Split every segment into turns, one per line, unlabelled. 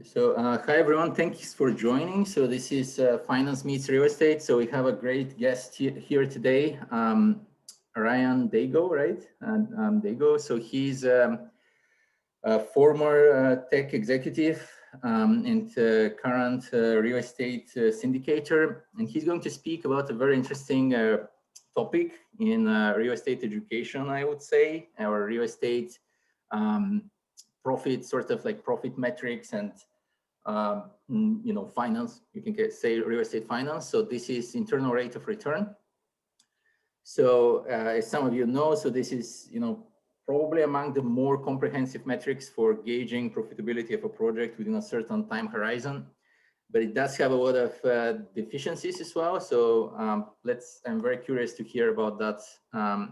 So, hi everyone, thanks for joining. So this is Finance Meets Real Estate. So we have a great guest here today, Ryan Dago, right? Dago. So he's a former tech executive and current real estate syndicator. And he's going to speak about a very interesting topic in real estate education, I would say, or real estate profit, sort of like profit metrics and finance. You can say real estate finance. So this is internal rate of return. So as some of you know, so this is probably among the more comprehensive metrics for gauging profitability of a project within a certain time horizon. But it does have a lot of deficiencies as well. So I'm very curious to hear about that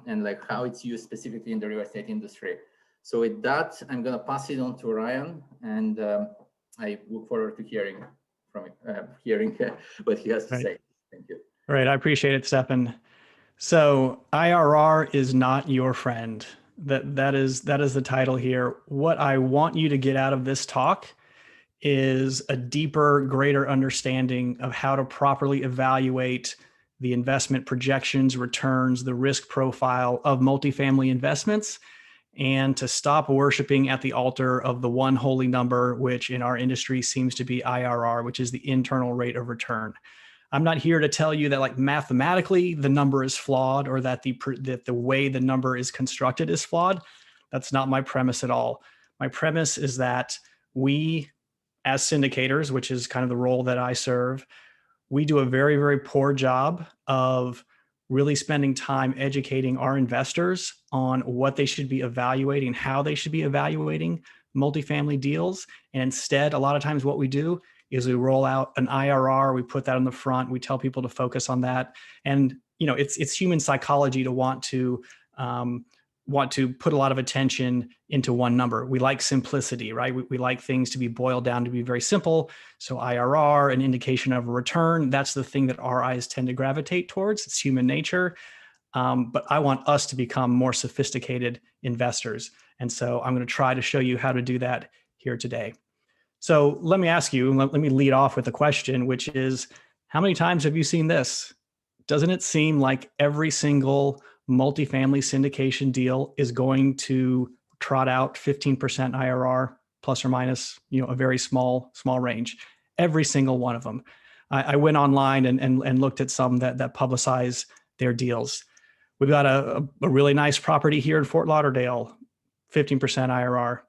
and like how it's used specifically in the real estate industry. So with that, I'm going to pass it on to Ryan, and I look forward to hearing what he has to say. Thank you.
Right, I appreciate it, Stefan. So IRR is not your friend. That is the title here. What I want you to get out of this talk is a deeper, greater understanding of how to properly evaluate the investment projections, returns, the risk profile of multifamily investments, and to stop worshiping at the altar of the one holy number, which in our industry seems to be IRR, which is the internal rate of return. I'm not here to tell you that like mathematically the number is flawed or that the way the number is constructed is flawed. That's not my premise at all. My premise is that we, as syndicators, which is kind of the role that I serve, we do a very, very poor job of really spending time educating our investors on what they should be evaluating, how they should be evaluating multifamily deals. And instead, a lot of times what we do is we roll out an IRR, we put that on the front, we tell people to focus on that. And it's human psychology to want to put a lot of attention into one number. We like simplicity, right? We like things to be boiled down to be very simple. So IRR, an indication of a return, that's the thing that our eyes tend to gravitate towards. It's human nature. But I want us to become more sophisticated investors. And so I'm going to try to show you how to do that here today. So let me ask you, let me lead off with a question, which is, how many times have you seen this? Doesn't it seem like every single multifamily syndication deal is going to trot out 15% IRR plus or minus, a very small range? Every single one of them. I went online and looked at some that publicize their deals. We've got a really nice property here in Fort Lauderdale, 15% IRR.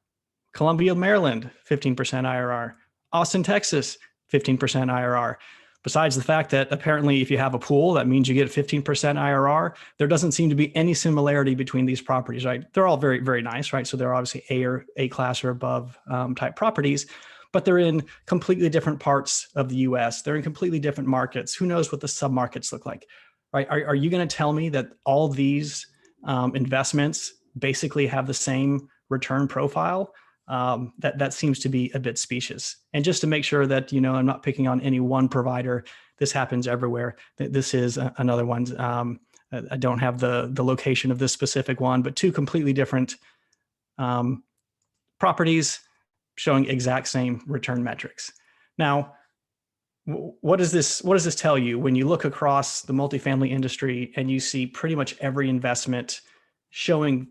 Columbia, Maryland, 15% IRR. Austin, Texas, 15% IRR. Besides the fact that apparently if you have a pool, that means you get 15% IRR, there doesn't seem to be any similarity between these properties, right? They're all very, very nice, right? So they're obviously A class or above type properties, but they're in completely different parts of the US. They're in completely different markets. Who knows what the submarkets look like, right? Are you going to tell me that all these investments basically have the same return profile? That seems to be a bit specious. And just to make sure that, I'm not picking on any one provider, this happens everywhere. This is another one. I don't have the location of this specific one, but two completely different properties showing exact same return metrics. Now, what does this tell you when you look across the multifamily industry and you see pretty much every investment showing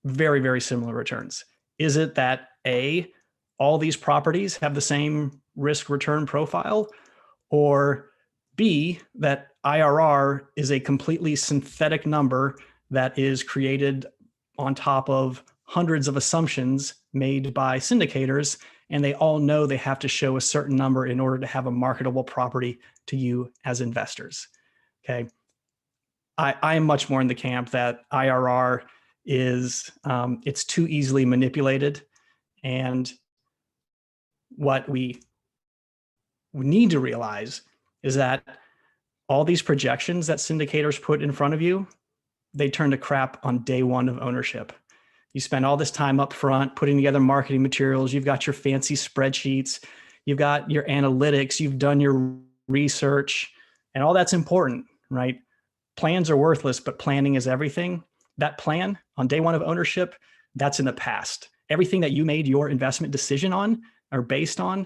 very, very similar returns? Is it that all these properties have the same risk return profile, or B, that IRR is a completely synthetic number that is created on top of hundreds of assumptions made by syndicators, and they all know they have to show a certain number in order to have a marketable property to you as investors? Okay. I am much more in the camp that IRR is, it's too easily manipulated. And what we need to realize is that all these projections that syndicators put in front of you, they turn to crap on day one of ownership. You spend all this time up front putting together marketing materials. You've got your fancy spreadsheets. You've got your analytics. You've done your research, and all that's important, right? Plans are worthless, but planning is everything. That plan on day one of ownership, that's in the past. Everything that you made your investment decision on or based on,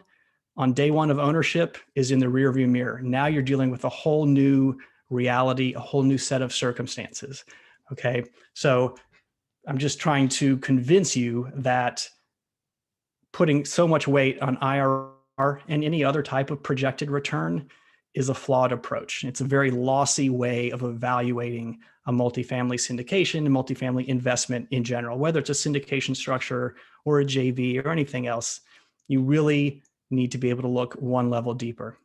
on day one of ownership is in the rearview mirror. Now you're dealing with a whole new reality, a whole new set of circumstances. Okay. So I'm just trying to convince you that putting so much weight on IRR and any other type of projected return is a flawed approach. It's a very lossy way of evaluating a multifamily syndication and multifamily investment in general, whether it's a syndication structure or a JV or anything else. You really need to be able to look one level deeper.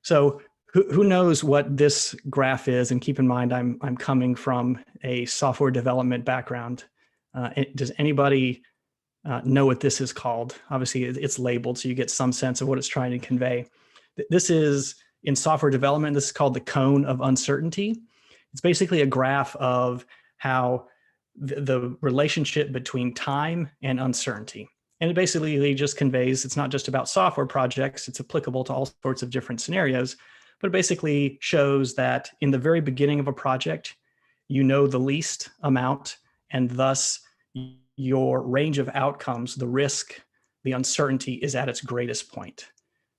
So who knows what this graph is? And keep in mind, I'm coming from a software development background. Does anybody know what this is called? Obviously, it's labeled, so you get some sense of what it's trying to convey. This is, in software development, this is called the cone of uncertainty. It's basically a graph of how the relationship between time and uncertainty. And it basically just conveys, it's not just about software projects, it's applicable to all sorts of different scenarios, but it basically shows that in the very beginning of a project, you know the least amount, and thus your range of outcomes, the risk, the uncertainty is at its greatest point.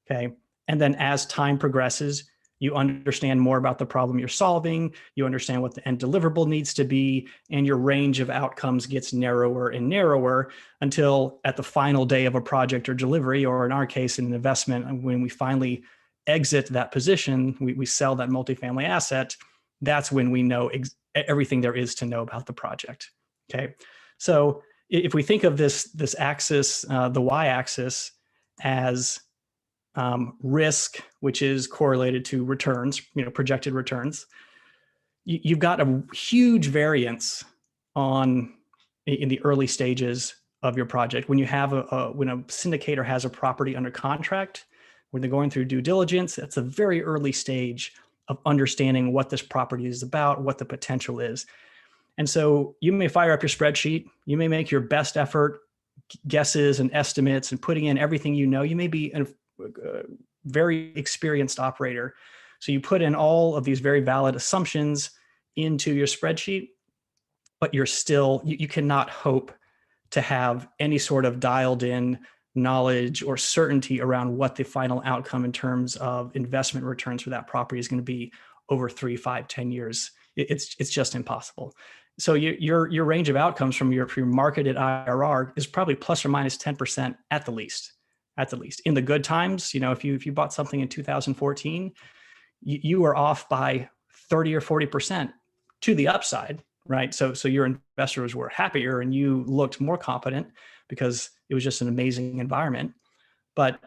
Okay. And then as time progresses, you understand more about the problem you're solving, you understand what the end deliverable needs to be, and your range of outcomes gets narrower and narrower until at the final day of a project or delivery, or in our case, an investment, when we finally exit that position, we sell that multifamily asset, that's when we know everything there is to know about the project. Okay. So if we think of this axis, the y-axis, as risk, which is correlated to returns, projected returns, you've got a huge variance in the early stages of your project. When you have when a syndicator has a property under contract, when they're going through due diligence, that's a very early stage of understanding what this property is about, what the potential is. And so you may fire up your spreadsheet, you may make your best effort guesses and estimates and putting in everything you know. You may be a very experienced operator. So you put in all of these very valid assumptions into your spreadsheet, but you cannot hope to have any sort of dialed in knowledge or certainty around what the final outcome in terms of investment returns for that property is going to be over 3, 5, 10 years. It's just impossible. So your range of outcomes from your marketed IRR is probably plus or minus 10% at the least. In the good times, if you bought something in 2014, you are off by 30 or 40% to the upside, right? So your investors were happier and you looked more competent because it was just an amazing environment. But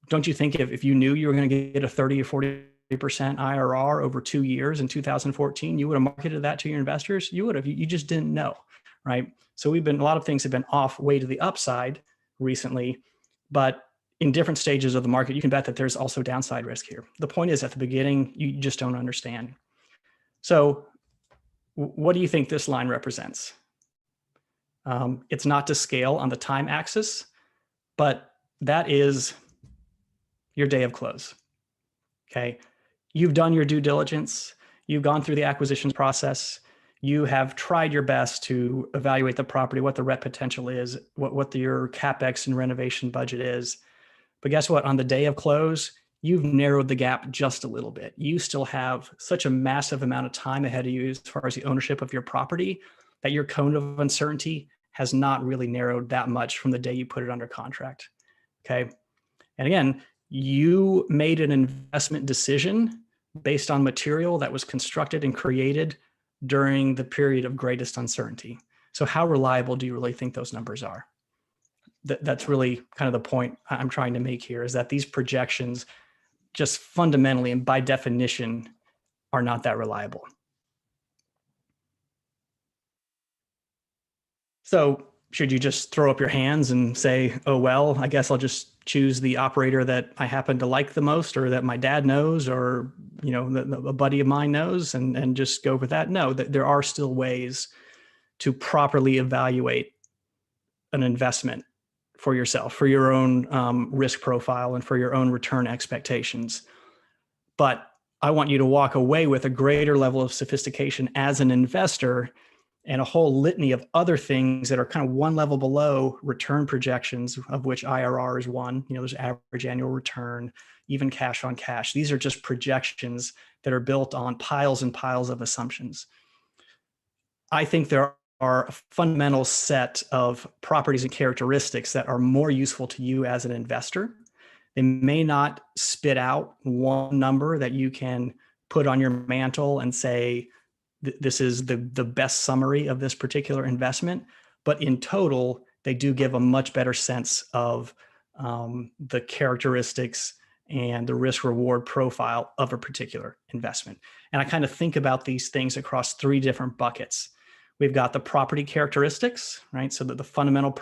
don't you think if you knew you were going to get a 30 or 40% IRR over 2 years in 2014, you would have marketed that to your investors? You would have. You just didn't know, right? So a lot of things have been off way to the upside recently, but in different stages of the market, you can bet that there's also downside risk here. The point is, at the beginning, you just don't understand. So what do you think this line represents? It's not to scale on the time axis, but that is your day of close. Okay. You've done your due diligence. You've gone through the acquisitions process. You have tried your best to evaluate the property, what the rent potential is, what your CapEx and renovation budget is. But guess what? On the day of close, you've narrowed the gap just a little bit. You still have such a massive amount of time ahead of you as far as the ownership of your property that your cone of uncertainty has not really narrowed that much from the day you put it under contract. Okay. And again, you made an investment decision based on material that was constructed and created during the period of greatest uncertainty. So how reliable do you really think those numbers are? That's really kind of the point I'm trying to make here, is that these projections just fundamentally and by definition are not that reliable. So should you just throw up your hands and say, oh, well, I guess I'll just choose the operator that I happen to like the most, or that my dad knows, or a buddy of mine knows, and just go with that? No, there are still ways to properly evaluate an investment for yourself, for your own risk profile and for your own return expectations. But I want you to walk away with a greater level of sophistication as an investor and a whole litany of other things that are kind of one level below return projections, of which IRR is one. There's average annual return, even cash on cash. These are just projections that are built on piles and piles of assumptions. I think there are a fundamental set of properties and characteristics that are more useful to you as an investor. They may not spit out one number that you can put on your mantle and say, this is the best summary of this particular investment, but in total, they do give a much better sense of the characteristics and the risk reward profile of a particular investment. And I kind of think about these things across three different buckets. We've got the property characteristics, right? So the fundamental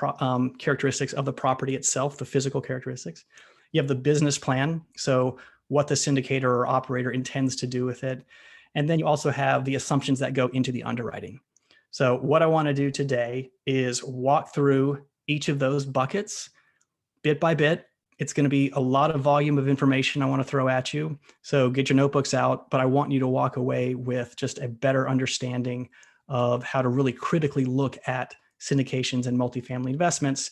characteristics of the property itself, the physical characteristics. You have the business plan, so what the syndicator or operator intends to do with it. And then you also have the assumptions that go into the underwriting. So what I want to do today is walk through each of those buckets bit by bit. It's going to be a lot of volume of information I want to throw at you. So get your notebooks out, but I want you to walk away with just a better understanding of how to really critically look at syndications and multifamily investments.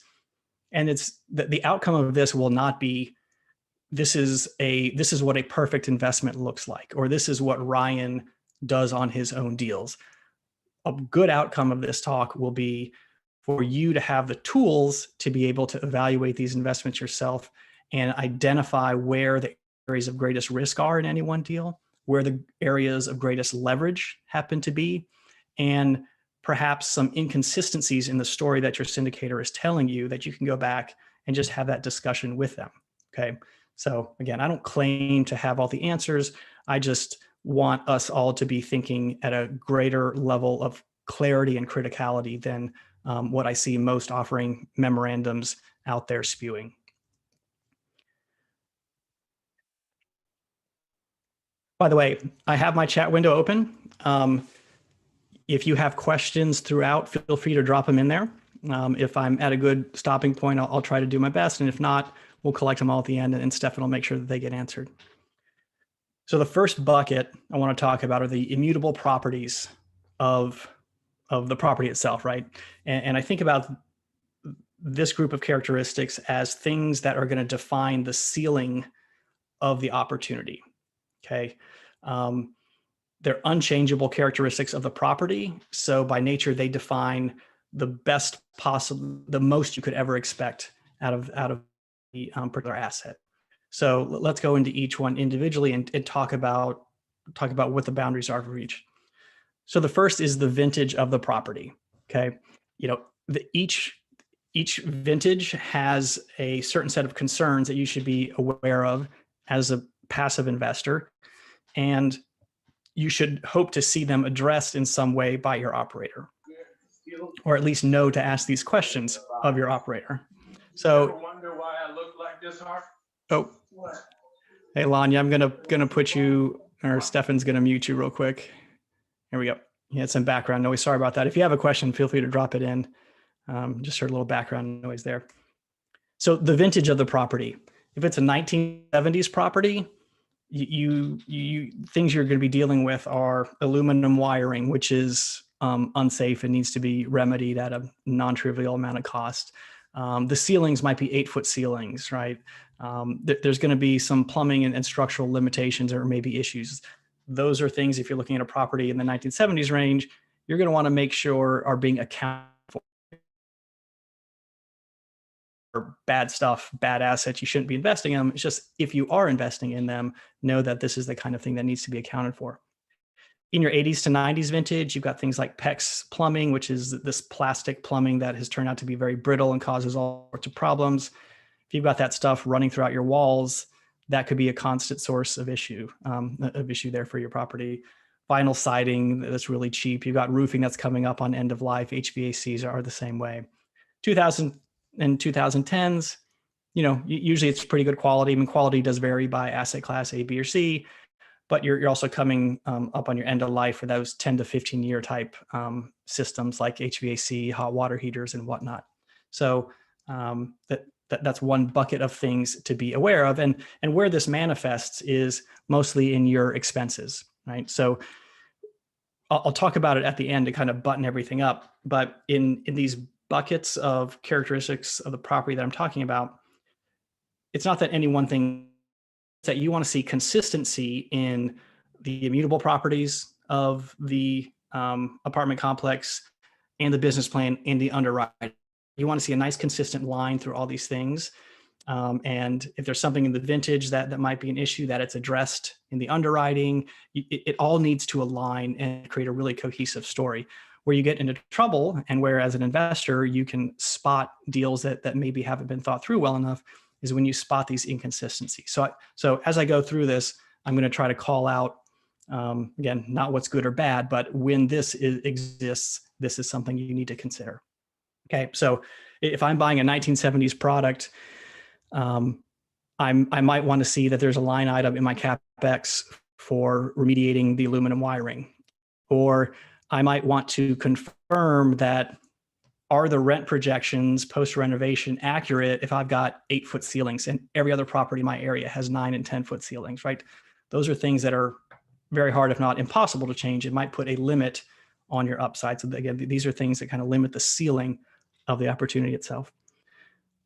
And it's the outcome of this will not be, this is what a perfect investment looks like, or this is what Ryan does on his own deals. A good outcome of this talk will be for you to have the tools to be able to evaluate these investments yourself and identify where the areas of greatest risk are in any one deal, where the areas of greatest leverage happen to be, and perhaps some inconsistencies in the story that your syndicator is telling you that you can go back and just have that discussion with them. Okay. So again, I don't claim to have all the answers. I just want us all to be thinking at a greater level of clarity and criticality than what I see most offering memorandums out there spewing. By the way, I have my chat window open. If you have questions throughout, feel free to drop them in there. If I'm at a good stopping point, I'll try to do my best. And if not, we'll collect them all at the end and Stefan will make sure that they get answered. So the first bucket I want to talk about are the immutable properties of the property itself, right? And I think about this group of characteristics as things that are going to define the ceiling of the opportunity, okay? They're unchangeable characteristics of the property. So by nature, they define the best possible, the most you could ever expect out of the particular asset. So let's go into each one individually and talk about what the boundaries are for each. So the first is the vintage of the property. Okay, each vintage has a certain set of concerns that you should be aware of as a passive investor, and you should hope to see them addressed in some way by your operator, or at least know to ask these questions of your operator. So,
ever wonder why I look like this, Hart?
Oh, hey, Lanya, I'm gonna put you, or Stefan's gonna mute you real quick. Here we go. You had some background noise. Sorry about that. If you have a question, feel free to drop it in. Just heard a little background noise there. So the vintage of the property. If it's a 1970s property, you things you're going to be dealing with are aluminum wiring, which is unsafe and needs to be remedied at a non-trivial amount of cost. The ceilings might be 8-foot ceilings, right? There's going to be some plumbing and structural limitations or maybe issues. Those are things, if you're looking at a property in the 1970s range, you're going to want to make sure are being accounted for. Bad stuff, bad assets, you shouldn't be investing in them. It's just, if you are investing in them, know that this is the kind of thing that needs to be accounted for. In your 80s to 90s vintage, you've got things like PEX plumbing, which is this plastic plumbing that has turned out to be very brittle and causes all sorts of problems. If you've got that stuff running throughout your walls, that could be a constant source of issue there for your property. Vinyl siding that's really cheap. You've got roofing that's coming up on end of life. HVACs are the same way. 2000 and 2010s, usually it's pretty good quality. I mean, quality does vary by asset class A, B, or C, but you're also coming up on your end of life for those 10 to 15 year type systems like HVAC, hot water heaters, and whatnot. So that's one bucket of things to be aware of. And where this manifests is mostly in your expenses, right? So I'll talk about it at the end to kind of button everything up. But in these buckets of characteristics of the property that I'm talking about, it's not that any one thing, it's that you want to see consistency in the immutable properties of the apartment complex and the business plan and the underwriting. You want to see a nice consistent line through all these things. And if there's something in the vintage that might be an issue, that it's addressed in the underwriting. It all needs to align and create a really cohesive story. Where you get into trouble, and where as an investor you can spot deals that maybe haven't been thought through well enough, is when you spot these inconsistencies. So as I go through this, I'm going to try to call out, again, not what's good or bad, but when this exists, this is something you need to consider. Okay, so if I'm buying a 1970s product, I might want to see that there's a line item in my CapEx for remediating the aluminum wiring. Or I might want to confirm that, are the rent projections post-renovation accurate if I've got 8-foot ceilings and every other property in my area has 9 and 10-foot ceilings, right? Those are things that are very hard, if not impossible to change. It might put a limit on your upside. So again, these are things that kind of limit the ceiling of the opportunity itself.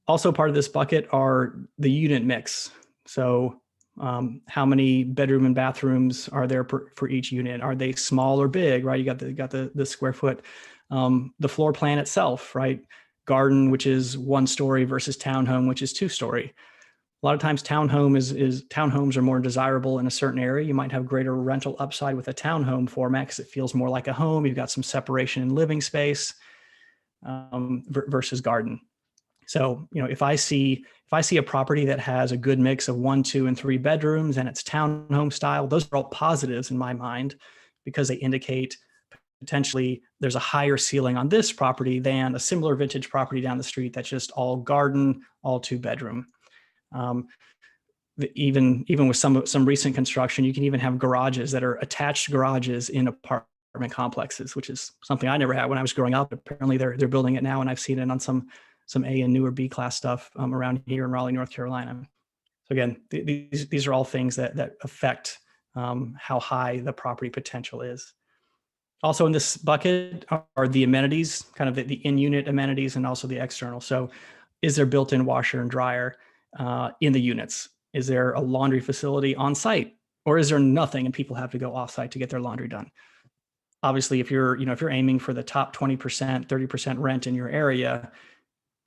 Also part of this bucket are the unit mix. So how many bedroom and bathrooms are there for each unit? Are they small or big, right? You got the square foot. The floor plan itself, right? Garden, which is 1 story versus townhome, which is 2 story. A lot of times townhomes are more desirable in a certain area. You might have greater rental upside with a townhome format because it feels more like a home. You've got some separation in living space versus garden. So, if I see a property that has a good mix of 1, 2, and 3 bedrooms and it's townhome style, those are all positives in my mind because they indicate potentially there's a higher ceiling on this property than a similar vintage property down the street that's just all garden, all 2 bedroom. Even with some recent construction, you can even have garages that are attached garages in apartment complexes, which is something I never had when I was growing up. Apparently they're building it now, and I've seen it on some A and newer B class stuff around here in Raleigh, North Carolina. So again, these are all things that affect how high the property potential is. Also in this bucket are the amenities, kind of the in-unit amenities and also the external. So is there built-in washer and dryer in the units? Is there a laundry facility on site, or is there nothing and people have to go off site to get their laundry done? Obviously, if you're aiming for the top 20%, 30% rent in your area,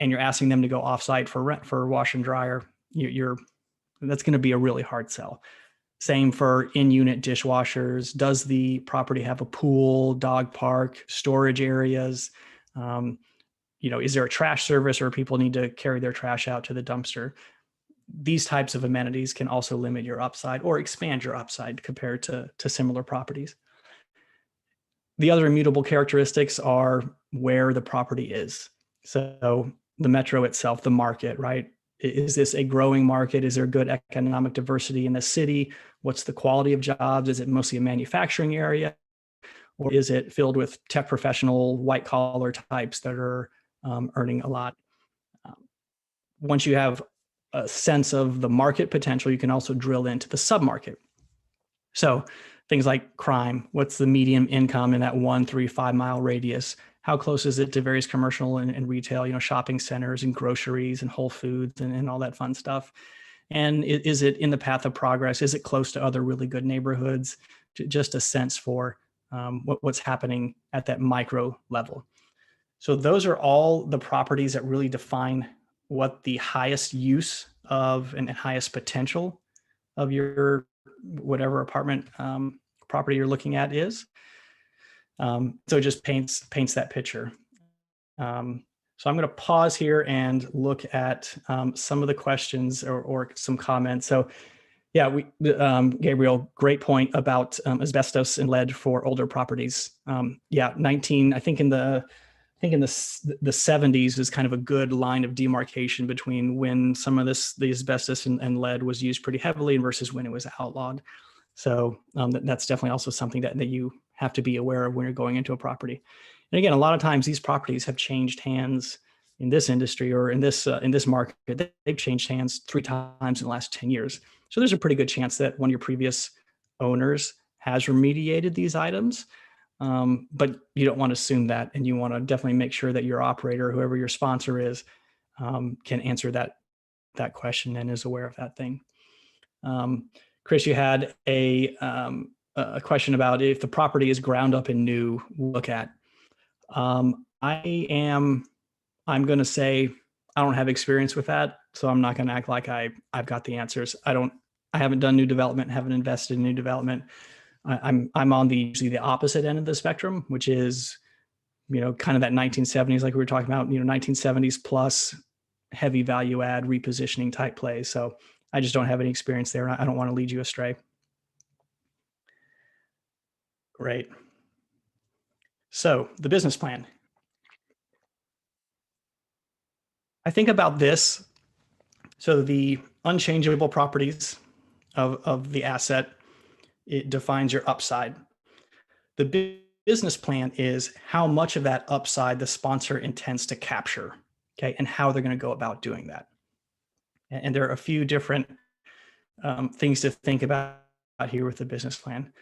and you're asking them to go offsite for rent for wash and dryer, that's going to be a really hard sell. Same for in-unit dishwashers. Does the property have a pool, dog park, storage areas? Is there a trash service, or people need to carry their trash out to the dumpster? These types of amenities can also limit your upside or expand your upside compared to similar properties. The other immutable characteristics are where the property is. So the metro itself, the market, right? Is this a growing market? Is there good economic diversity in the city? What's the quality of jobs? Is it mostly a manufacturing area? Or is it filled with tech professional, white collar types that are earning a lot? Once you have a sense of the market potential, you can also drill into the submarket. So things like crime, what's the median income in that 1, 3, 5 mile radius? How close is it to various commercial and retail, shopping centers and groceries and Whole Foods and all that fun stuff? And is it in the path of progress? Is it close to other really good neighborhoods? Just a sense for what's happening at that micro level. So those are all the properties that really define what the highest use of and highest potential of your whatever apartment property you're looking at is. So it just paints that picture. So I'm going to pause here and look at some of the questions or some comments. So yeah, Gabriel, great point about asbestos and lead for older properties. I think in the 70s is kind of a good line of demarcation between when some of the asbestos and lead was used pretty heavily versus when it was outlawed. So that's definitely also something that you have to be aware of when you're going into a property. And again, a lot of times these properties have changed hands in this industry or in this market. They've changed hands 3 times in the last 10 years. So there's a pretty good chance that one of your previous owners has remediated these items. but you don't want to assume that, and you want to definitely make sure that your operator, whoever your sponsor is, can answer that question and is aware of that thing. Chris, you had a question about if the property is ground up and new, look at. I'm going to say I don't have experience with that, so I'm not going to act like I've got the answers. I haven't done new development, haven't invested in new development. I'm on usually the opposite end of the spectrum, which is, kind of that 1970s, like we were talking about, 1970s plus heavy value add repositioning type plays. So I just don't have any experience there. I don't want to lead you astray. Great. So the business plan. I think about this. So the unchangeable properties of the asset, it defines your upside. The business plan is how much of that upside the sponsor intends to capture, okay, and how they're going to go about doing that. And there are a few different things to think about here with the business plan.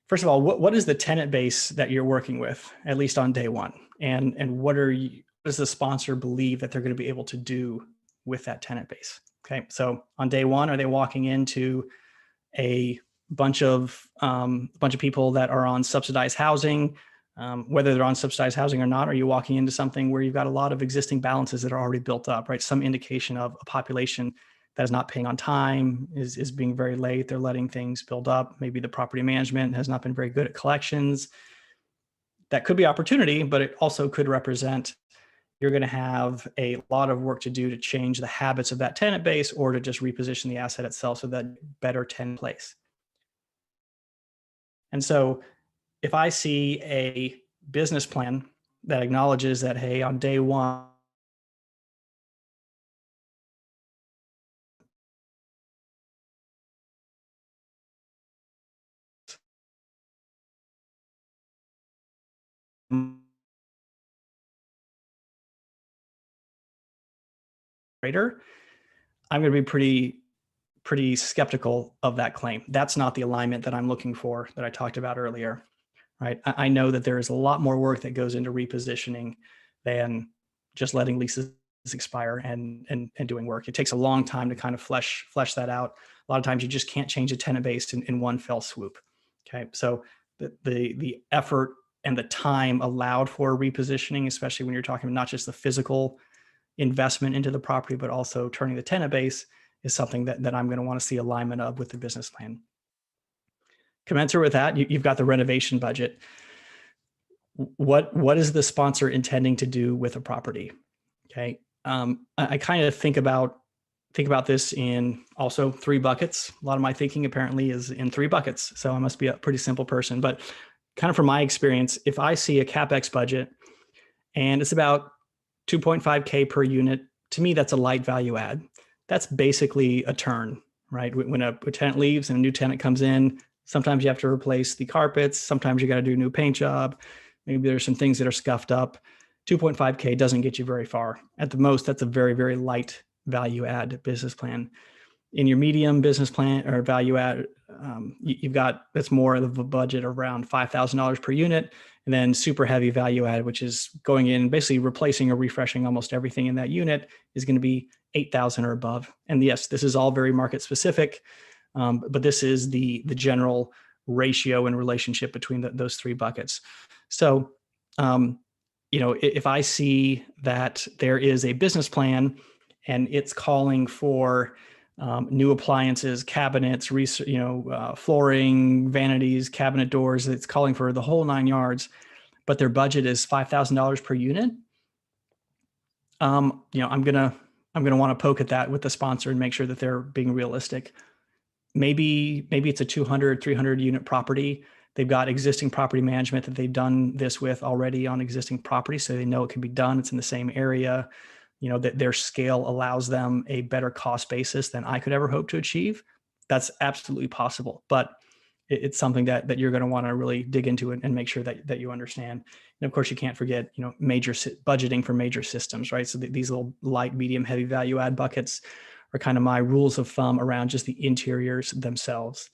First of all, what is the tenant base that you're working with, at least on day one? And what does the sponsor believe that they're going to be able to do with that tenant base? Okay, so on day one, are they walking into a bunch of people that are on subsidized housing? Whether they're on subsidized housing or not, are you walking into something where you've got a lot of existing balances that are already built up, right? Some indication of a population that is not paying on time, is being very late. They're letting things build up. Maybe the property management has not been very good at collections. That could be opportunity, but it also could represent you're going to have a lot of work to do to change the habits of that tenant base or to just reposition the asset itself so that better tenant place. And so if I see a business plan that acknowledges that, hey, on day one, I'm going to be pretty skeptical of that claim. That's not the alignment that I'm looking for that I talked about earlier, right? I know that there is a lot more work that goes into repositioning than just letting leases expire and doing work. It takes a long time to kind of flesh that out. A lot of times you just can't change a tenant base in one fell swoop. Okay, so the effort and the time allowed for repositioning, especially when you're talking about not just the physical investment into the property, but also turning the tenant base, is something that I'm going to want to see alignment of with the business plan. Commensurate with that, you've got the renovation budget. What is the sponsor intending to do with a property? Okay, I kind of think about this in also 3 buckets. A lot of my thinking apparently is in 3 buckets, so I must be a pretty simple person. But kind of from my experience, if I see a CapEx budget and it's about $2.5K per unit, to me that's a light value add. That's basically a turn, right? When a tenant leaves and a new tenant comes in, sometimes you have to replace the carpets. Sometimes you got to do a new paint job. Maybe there's some things that are scuffed up. 2.5K doesn't get you very far. At the most, that's a very, very light value add business plan. In your medium business plan or value add, you've got, that's more of a budget around $5,000 per unit. And then super heavy value add, which is going in basically replacing or refreshing almost everything in that unit, is going to be $8,000 or above. And yes, this is all very market specific, but this is the general ratio and relationship between those 3 buckets. So, if I see that there is a business plan and it's calling for new appliances, cabinets, flooring, vanities, cabinet doors, it's calling for the whole 9 yards, but their budget is $5,000 per unit. I'm gonna want to poke at that with the sponsor and make sure that they're being realistic. Maybe it's a 200, 300 unit property. They've got existing property management that they've done this with already on existing property, so they know it can be done. It's in the same area. That their scale allows them a better cost basis than I could ever hope to achieve. That's absolutely possible, but it's something that you're going to want to really dig into and make sure that you understand. And of course, you can't forget, major budgeting for major systems, right? So these little light, medium, heavy value add buckets are kind of my rules of thumb around just the interiors themselves.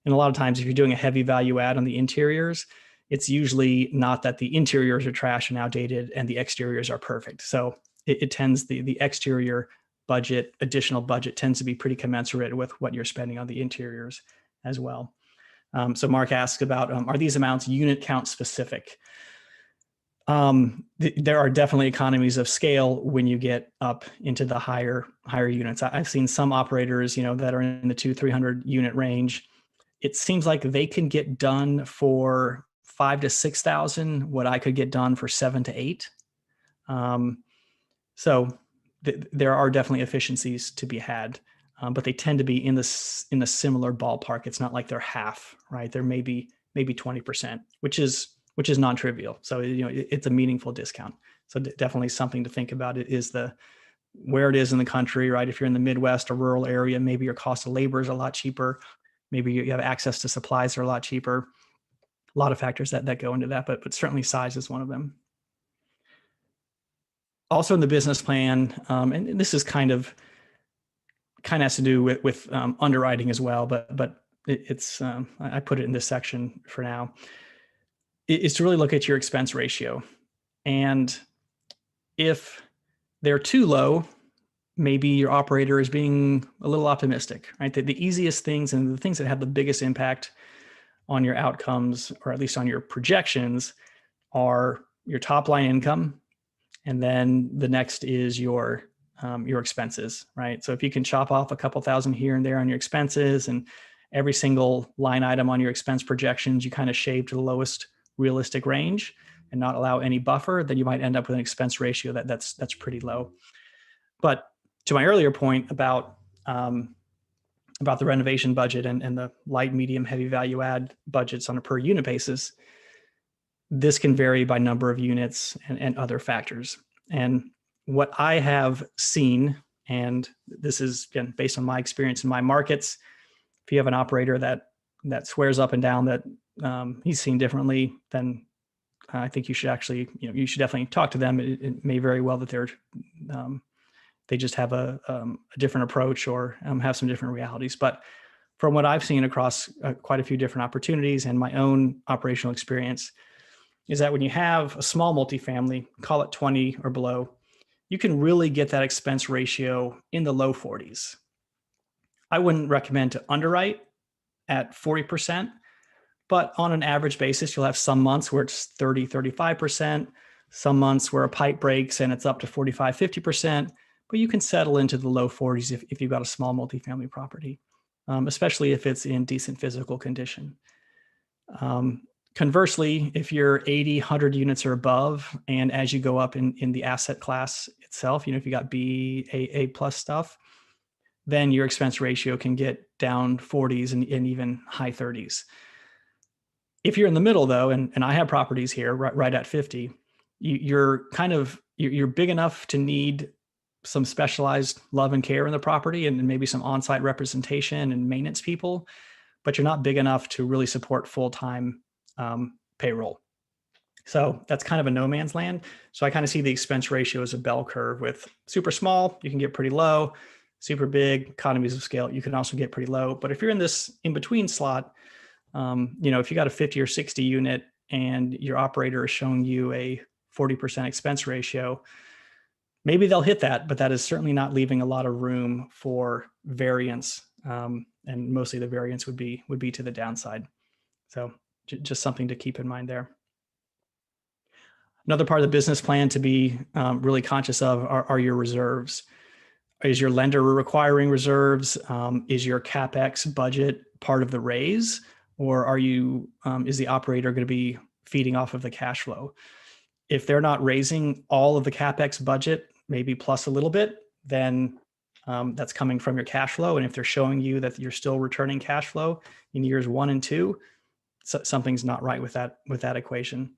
And a lot of times if you're doing a heavy value add on the interiors, it's usually not that the interiors are trash and outdated and the exteriors are perfect. So it tends, the exterior budget, additional budget tends to be pretty commensurate with what you're spending on the interiors as well. So Mark asks about, are these amounts unit count specific? There are definitely economies of scale when you get up into the higher units. I've seen some operators, that are in the 200-300 unit range. It seems like they can get done for 5,000 to 6,000 what I could get done for 7,000 to 8,000. So there are definitely efficiencies to be had, but they tend to be in a similar ballpark. It's not like they're half, right? They're maybe 20%, which is non-trivial. So it's a meaningful discount. So definitely something to think about. It is where it is in the country, right? If you're in the Midwest or rural area, maybe your cost of labor is a lot cheaper. Maybe you have access to supplies that are a lot cheaper. A lot of factors that go into that, but certainly size is one of them. Also in the business plan, and this is kind of has to do with underwriting as well, but it's I put it in this section for now, is to really look at your expense ratio. And if they're too low, maybe your operator is being a little optimistic, right? The easiest things and the things that have the biggest impact on your outcomes, or at least on your projections, are your top line income. And then the next is your expenses, right? So if you can chop off a couple thousand here and there on your expenses, and every single line item on your expense projections, you kind of shave to the lowest realistic range and not allow any buffer, then you might end up with an expense ratio that's pretty low. But to my earlier point about the renovation budget and the light, medium, heavy value add budgets on a per unit basis, this can vary by number of units and other factors. And what I have seen, and this is again based on my experience in my markets, if you have an operator that swears up and down that he's seen differently, then I think you should actually, you should definitely talk to them. It may very well that they just have a different approach or have some different realities. But from what I've seen across quite a few different opportunities and my own operational experience, is that when you have a small multifamily, call it 20 or below, you can really get that expense ratio in the low 40s. I wouldn't recommend to underwrite at 40%, but on an average basis, you'll have some months where it's 30, 35%, some months where a pipe breaks and it's up to 45, 50%, but you can settle into the low 40s if you've got a small multifamily property, especially if it's in decent physical condition. Conversely, if you're 80, 100 units or above, and as you go up in the asset class itself, if you got B, A plus stuff, then your expense ratio can get down 40s and even high 30s. If you're in the middle though, and I have properties here right at 50, you're big enough to need some specialized love and care in the property and maybe some on-site representation and maintenance people, but you're not big enough to really support full-time payroll. So that's kind of a no man's land. So I kind of see the expense ratio as a bell curve. With super small, you can get pretty low. Super big, economies of scale, you can also get pretty low. But if you're in this in-between slot, if you got a 50 or 60 unit and your operator is showing you a 40% expense ratio, maybe they'll hit that, but that is certainly not leaving a lot of room for variance. And mostly the variance would be to the downside. So just something to keep in mind there. Another part of the business plan to be really conscious of are your reserves. Is your lender requiring reserves? Is your CapEx budget part of the raise? Or is the operator going to be feeding off of the cash flow? If they're not raising all of the CapEx budget, maybe plus a little bit, then that's coming from your cash flow. And if they're showing you that you're still returning cash flow in years 1 and 2, something's not right with that equation.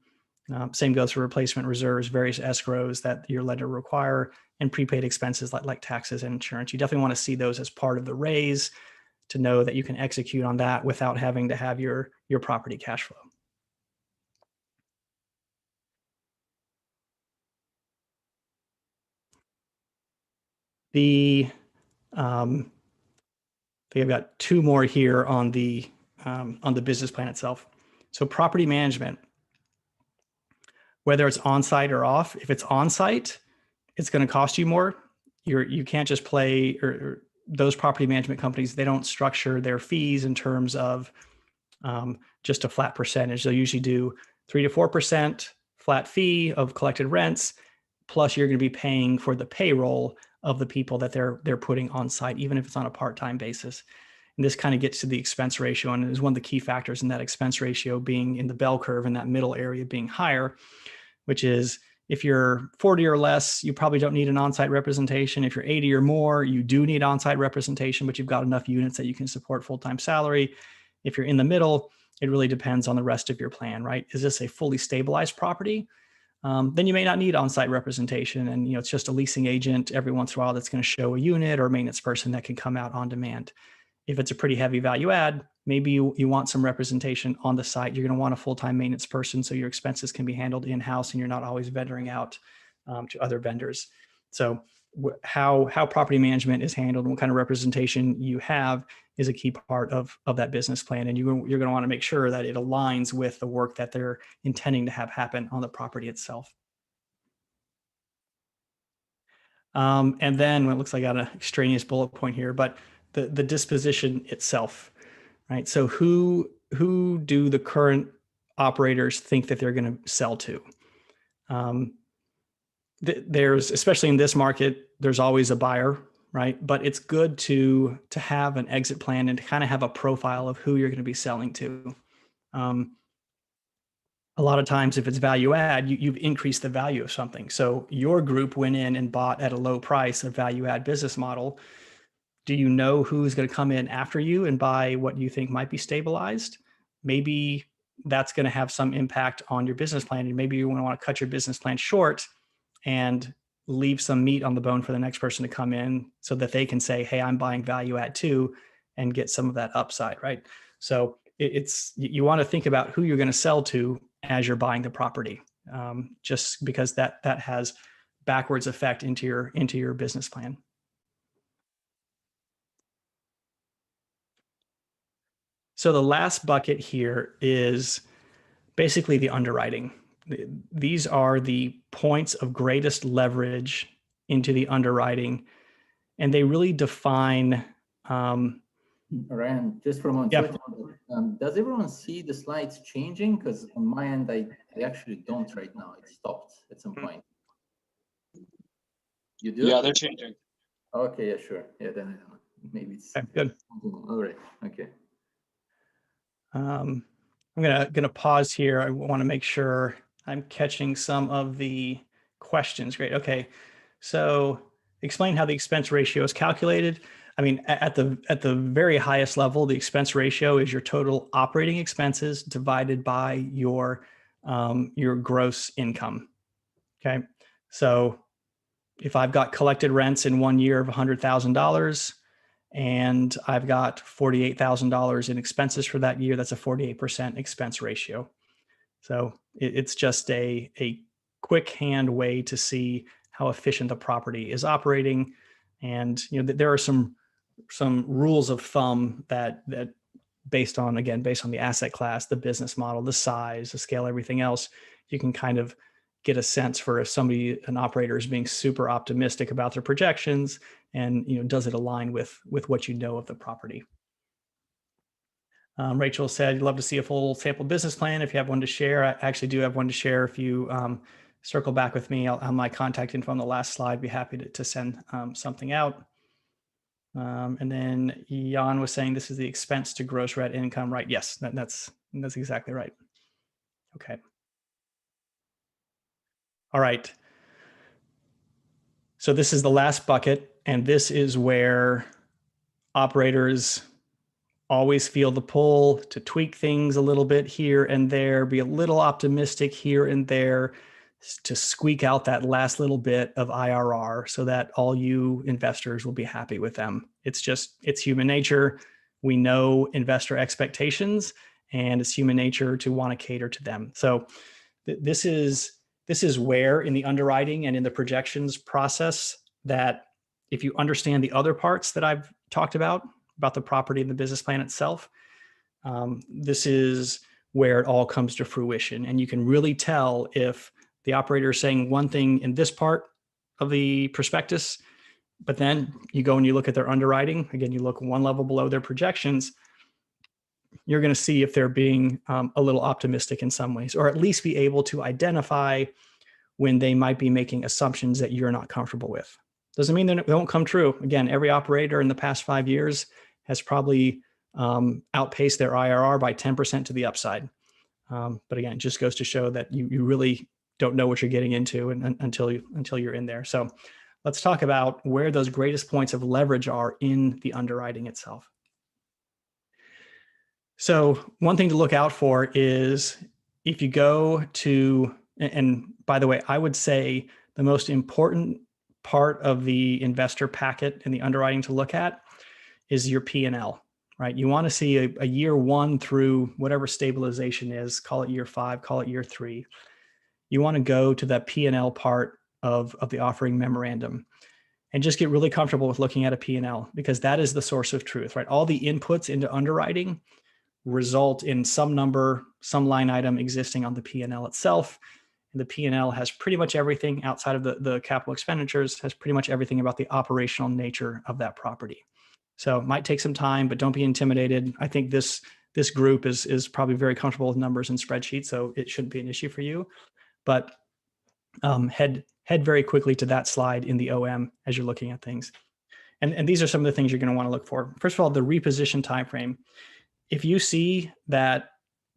Same goes for replacement reserves, various escrows that your lender require, and prepaid expenses like taxes and insurance. You definitely want to see those as part of the raise to know that you can execute on that without having to have your property cash flow. I think I've got 2 more here on the on the business plan itself. So property management, whether it's on-site or off, if it's on-site, it's going to cost you more. You can't just play, or those property management companies, they don't structure their fees in terms of just a flat percentage. They'll usually do 3 to 4% flat fee of collected rents, plus you're going to be paying for the payroll of the people that they're putting on site, even if it's on a part-time basis. And this kind of gets to the expense ratio, and is one of the key factors in that expense ratio being in the bell curve, in that middle area being higher, which is if you're 40 or less, you probably don't need an on-site representation. If you're 80 or more, you do need on-site representation, but you've got enough units that you can support full-time salary. If you're in the middle, it really depends on the rest of your plan, right? Is this a fully stabilized property? Then you may not need on-site representation, and it's just a leasing agent every once in a while that's going to show a unit, or a maintenance person that can come out on demand. If it's a pretty heavy value add, maybe you want some representation on the site. You're going to want a full-time maintenance person so your expenses can be handled in-house and you're not always vendoring out to other vendors. So how property management is handled and what kind of representation you have is a key part of that business plan. And you're going to want to make sure that it aligns with the work that they're intending to have happen on the property itself. And then it looks like I got an extraneous bullet point here, but the disposition itself, right? So who do the current operators think that they're going to sell to? There's, especially in this market, there's always a buyer, right? But it's good to have an exit plan and to kind of have a profile of who you're going to be selling to. A lot of times, if it's value add, you've increased the value of something. So your group went in and bought at a low price a value add business model. Do you know who's going to come in after you and buy what you think might be stabilized? Maybe that's going to have some impact on your business plan. And maybe you want to cut your business plan short and leave some meat on the bone for the next person to come in so that they can say, hey, I'm buying value add too, and get some of that upside, right? So you want to think about who you're going to sell to as you're buying the property, just because that has backwards effect into your business plan. So the last bucket here is basically the underwriting. These are the points of greatest leverage into the underwriting, and they really define.
Ryan, just for a moment,
Yeah.
Does everyone see the slides changing? Because on my end, I actually don't right now. It stopped at some point. You do?
Yeah, they're changing.
Okay, yeah, sure. Yeah, then I don't know. Maybe it's
Okay, good.
all right. Okay.
I'm gonna pause here. I want to make sure I'm catching some of the questions. Great. Okay. So explain how the expense ratio is calculated. I mean, at the very highest level, the expense ratio is your total operating expenses divided by your gross income. Okay. So if I've got collected rents in 1 year of $100,000 and I've got $48,000 in expenses for that year, that's a 48% expense ratio. So it's just a quick hand way to see how efficient the property is operating. And there are some rules of thumb that based on the asset class, the business model, the size, the scale, everything else, you can kind of get a sense for if an operator is being super optimistic about their projections, and does it align with what you know of the property. Rachel said, "You'd love to see a full sample business plan if you have one to share." I actually do have one to share. If you circle back with me on my contact info on the last slide, I'd be happy to send something out. And then Jan was saying this is the expense to gross rent income, right? Yes, that's exactly right. Okay. All right. So this is the last bucket, and this is where operators always feel the pull to tweak things a little bit here and there, be a little optimistic here and there, to squeak out that last little bit of IRR so that all you investors will be happy with them. It's human nature. We know investor expectations, and it's human nature to want to cater to them. So this is where in the underwriting and in the projections process, that if you understand the other parts that I've talked about the property and the business plan itself, This is where it all comes to fruition. And you can really tell if the operator is saying one thing in this part of the prospectus, but then you go and you look at their underwriting. Again, you look one level below their projections. You're going to see if they're being a little optimistic in some ways, or at least be able to identify when they might be making assumptions that you're not comfortable with. Doesn't mean they won't come true. Again, every operator in the past 5 years has probably outpaced their IRR by 10% to the upside. But again, it just goes to show that you really don't know what you're getting into until you're in there. So let's talk about where those greatest points of leverage are in the underwriting itself. So one thing to look out for is if you go to, and by the way, I would say the most important part of the investor packet and the underwriting to look at is your P&L, right? You want to see a year 1 through whatever stabilization is, call it year 5, call it year 3. You want to go to that P&L part of the offering memorandum and just get really comfortable with looking at a P&L, because that is the source of truth, right? All the inputs into underwriting result in some number, some line item existing on the P&L itself. And the P&L has pretty much everything outside of the capital expenditures, has pretty much everything about the operational nature of that property. So it might take some time, but don't be intimidated. I think this group is probably very comfortable with numbers and spreadsheets, so it shouldn't be an issue for you. But head very quickly to that slide in the OM as you're looking at things. And these are some of the things you're going to want to look for. First of all, the reposition timeframe. If you see that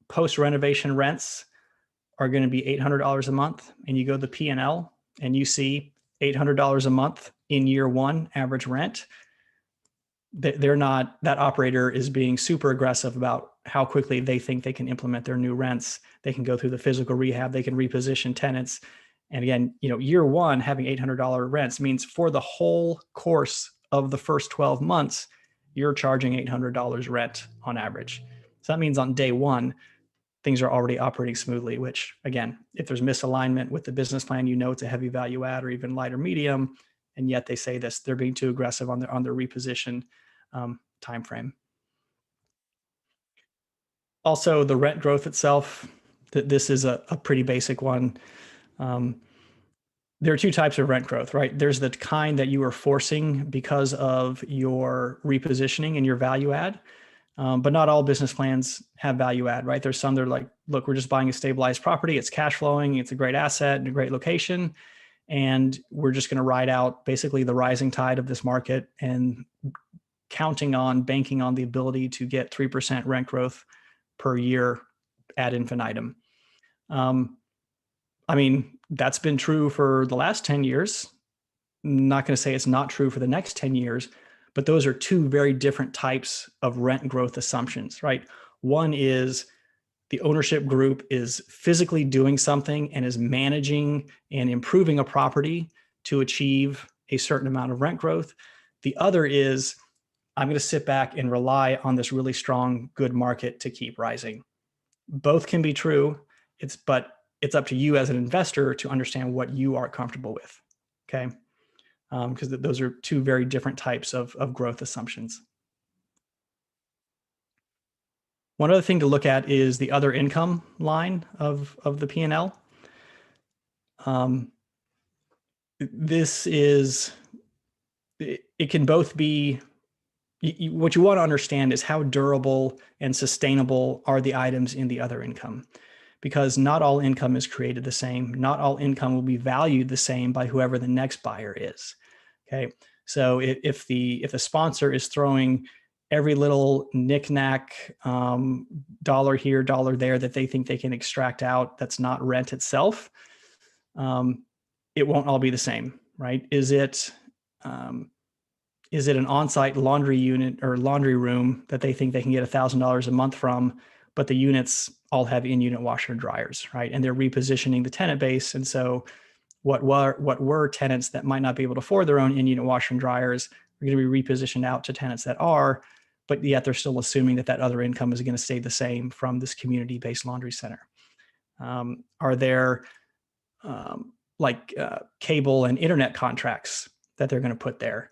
post-renovation rents are going to be $800 a month, and you go to the P&L and you see $800 a month in year 1 average rent, they're not, that operator is being super aggressive about how quickly they think they can implement their new rents. They can go through the physical rehab, they can reposition tenants. And again, year 1 having $800 rents means for the whole course of the first 12 months, you're charging $800 rent on average. So that means on day 1, things are already operating smoothly, which again, if there's misalignment with the business plan, it's a heavy value add or even light or medium, and yet they say this, they're being too aggressive on their reposition timeframe. Also, the rent growth itself, this is a pretty basic one. There are 2 types of rent growth, right? There's the kind that you are forcing because of your repositioning and your value add. But not all business plans have value add, right? There's some that are like, look, we're just buying a stabilized property. It's cash flowing. It's a great asset and a great location. And we're just going to ride out basically the rising tide of this market and banking on the ability to get 3% rent growth per year ad infinitum. I mean, that's been true for the last 10 years. I'm not going to say it's not true for the next 10 years, but those are 2 very different types of rent growth assumptions, right? One is the ownership group is physically doing something and is managing and improving a property to achieve a certain amount of rent growth. The other is I'm going to sit back and rely on this really strong, good market to keep rising. Both can be true. But it's up to you as an investor to understand what you are comfortable with. Okay. Because those are 2 very different types of growth assumptions. One other thing to look at is the other income line of the P&L. This is, it can both be, what you want to understand is how durable and sustainable are the items in the other income. Because not all income is created the same. Not all income will be valued the same by whoever the next buyer is. Okay, so if the sponsor is throwing every little knick-knack, dollar here, dollar there that they think they can extract out that's not rent itself, it won't all be the same, right? Is it an on-site laundry unit or laundry room that they think they can get $1,000 a month from, but the units all have in-unit washer and dryers, right? And they're repositioning the tenant base. And so what were tenants that might not be able to afford their own in-unit washer and dryers are going to be repositioned out to tenants that are, but yet they're still assuming that other income is going to stay the same from this community-based laundry center. Are there cable and internet contracts that they're going to put there?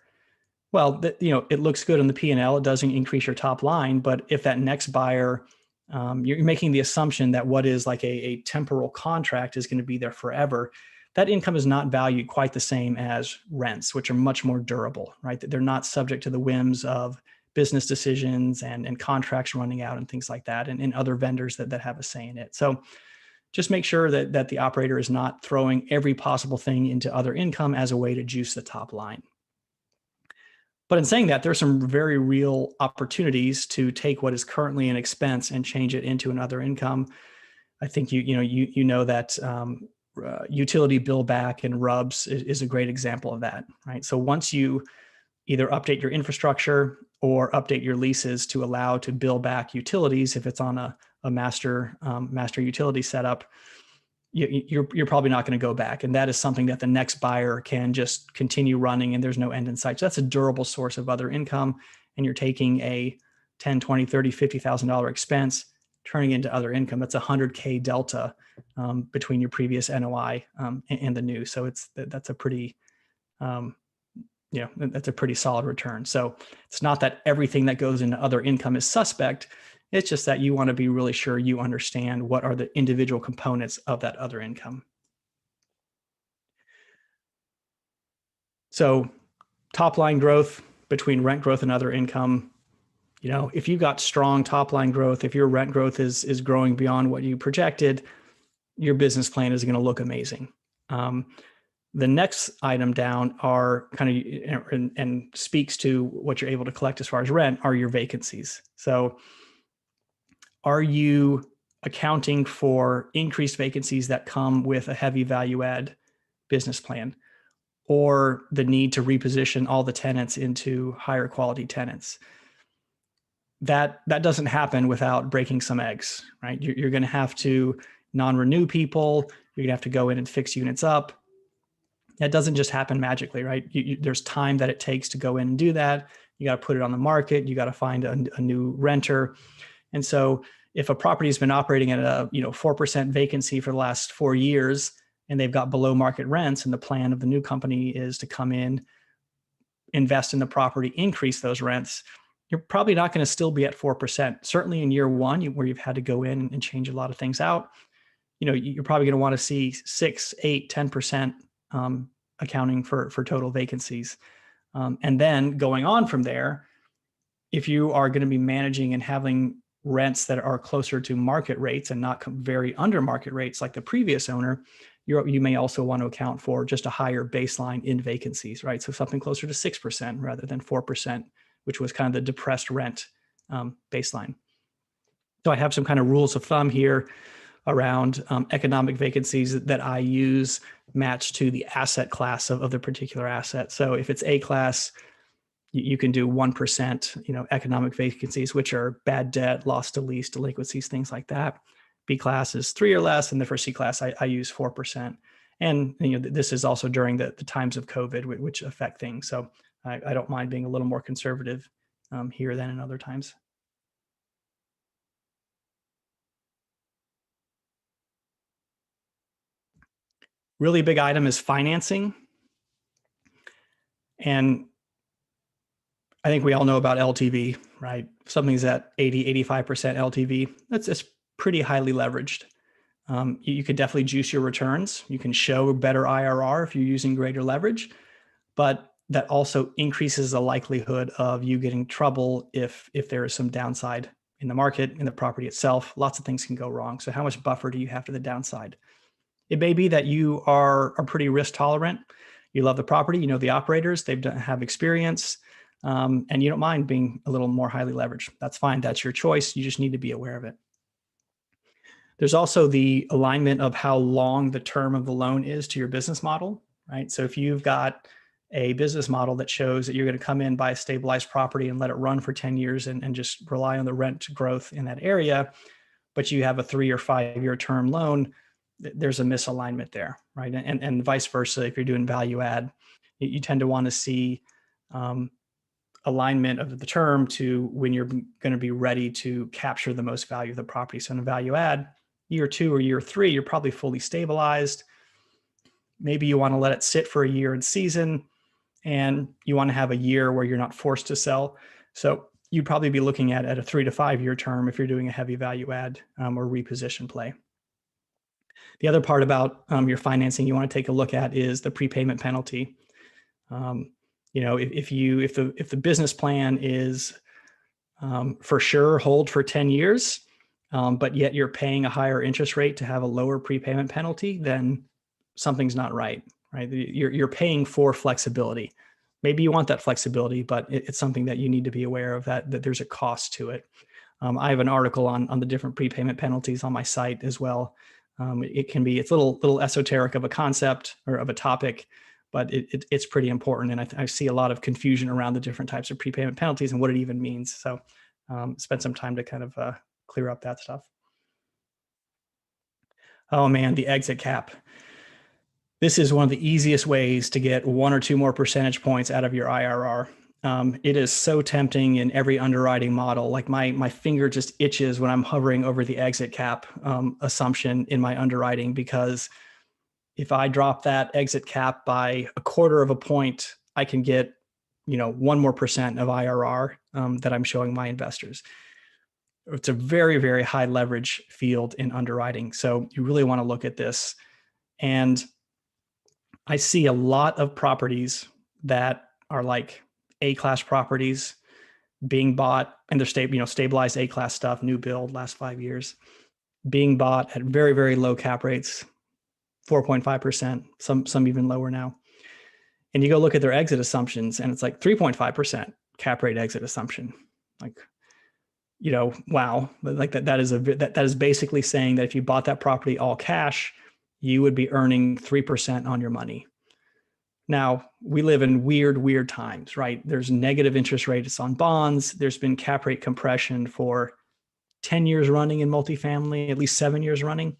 Well, it looks good on the P&L. It doesn't increase your top line, but if that next buyer, you're making the assumption that what is like a temporal contract is going to be there forever. That income is not valued quite the same as rents, which are much more durable, right? They're not subject to the whims of business decisions and contracts running out and things like that, and other vendors that have a say in it. So just make sure that the operator is not throwing every possible thing into other income as a way to juice the top line. But in saying that, there are some very real opportunities to take what is currently an expense and change it into another income. I think you know that utility bill back and RUBS is a great example of that, right? So once you either update your infrastructure or update your leases to allow to bill back utilities, if it's on a master utility setup, you're probably not going to go back. And that is something that the next buyer can just continue running and there's no end in sight. So that's a durable source of other income. And you're taking a $10, $20, $30, $50,000 expense, turning into other income. That's $100K delta between your previous NOI and the new. So that's a pretty, that's a pretty solid return. So it's not that everything that goes into other income is suspect. It's just that you want to be really sure you understand what are the individual components of that other income. So top line growth between rent growth and other income. If you've got strong top line growth, if your rent growth is growing beyond what you projected, your business plan is going to look amazing. The next item down are kind of and speaks to what you're able to collect as far as rent are your vacancies. So are you accounting for increased vacancies that come with a heavy value add business plan, or the need to reposition all the tenants into higher quality tenants? That doesn't happen without breaking some eggs, right? You're going to have to non-renew people. You're going to have to go in and fix units up. That doesn't just happen magically, right? There's time that it takes to go in and do that. You got to put it on the market. You got to find a new renter. And so if a property has been operating at a 4% vacancy for the last 4 years, and they've got below market rents, and the plan of the new company is to come in, invest in the property, increase those rents, you're probably not going to still be at 4%. Certainly in year one, where you've had to go in and change a lot of things out, you're probably going to want to see 6, 8, 10% accounting for total vacancies. And then going on from there, if you are going to be managing and having rents that are closer to market rates and not very under market rates like the previous owner, you may also want to account for just a higher baseline in vacancies, right? So something closer to 6% rather than 4%, which was kind of the depressed rent baseline. So I have some kind of rules of thumb here around economic vacancies that I use matched to the asset class of the particular asset. So if it's A class, you can do 1%, economic vacancies, which are bad debt, loss to lease, delinquencies, things like that. B class is 3 or less, and for C class, I use 4%. And this is also during the times of COVID, which affect things. So I don't mind being a little more conservative here than in other times. Really big item is financing. And I think we all know about LTV, right? If something's at 80, 85% LTV, that's pretty highly leveraged. You could definitely juice your returns. You can show better IRR if you're using greater leverage, but that also increases the likelihood of you getting trouble if there is some downside in the market, in the property itself. Lots of things can go wrong. So how much buffer do you have to the downside? It may be that you are pretty risk tolerant. You love the property, you know the operators, have experience, and you don't mind being a little more highly leveraged. That's fine. That's your choice. You just need to be aware of it. There's also the alignment of how long the term of the loan is to your business model, right? So if you've got a business model that shows that you're going to come in, buy a stabilized property and let it run for 10 years and just rely on the rent growth in that area, but you have a 3 or 5 year term loan, there's a misalignment there, right? And vice versa. If you're doing value add, you tend to want to see alignment of the term to when you're going to be ready to capture the most value of the property. So in a value add, year 2 or year 3, you're probably fully stabilized. Maybe you want to let it sit for a year in season and you want to have a year where you're not forced to sell. So you'd probably be looking at a 3 to 5 year term if you're doing a heavy value add or reposition play. The other part about your financing you want to take a look at is the prepayment penalty. If the business plan is for sure hold for 10 years, but yet you're paying a higher interest rate to have a lower prepayment penalty, then something's not right. You're paying for flexibility. Maybe you want that flexibility, but it's something that you need to be aware of, that there's a cost to it. I have an article on the different prepayment penalties on my site as well. It's a little esoteric of a concept or of a topic, but it's pretty important. And I see a lot of confusion around the different types of prepayment penalties and what it even means. So spend some time to kind of clear up that stuff. Oh man, the exit cap. This is one of the easiest ways to get 1 or 2 more percentage points out of your IRR. It is so tempting in every underwriting model. Like my finger just itches when I'm hovering over the exit cap assumption in my underwriting, because if I drop that exit cap by 1/4 of a point, I can get 1 more percent of IRR that I'm showing my investors. It's a very, very high leverage field in underwriting. So you really want to look at this. And I see a lot of properties that are like A-class properties being bought, and they're stabilized A-class stuff, new build, last 5 years, being bought at very, very low cap rates, 4.5%, some even lower now. And you go look at their exit assumptions, and it's like 3.5% cap rate exit assumption. Like, wow, like that is basically saying that if you bought that property all cash, you would be earning 3% on your money. Now, we live in weird times, right? There's negative interest rates on bonds. There's been cap rate compression for 10 years running in multifamily, at least 7 years running.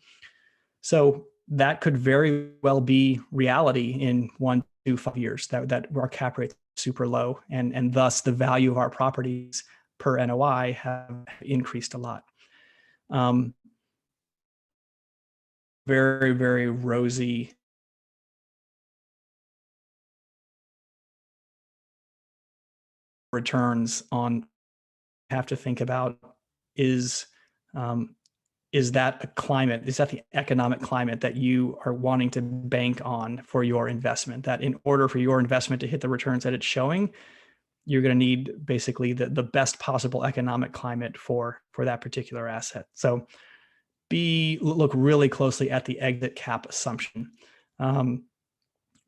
So that could very well be reality in 1 to 5 years, that our cap rate's super low, and thus the value of our properties per NOI have increased a lot. Very, very rosy returns on. Have to think about is that a climate? Is that the economic climate that you are wanting to bank on for your investment? That in order for your investment to hit the returns that it's showing, you're going to need basically the best possible economic climate for that particular asset. So look really closely at the exit cap assumption.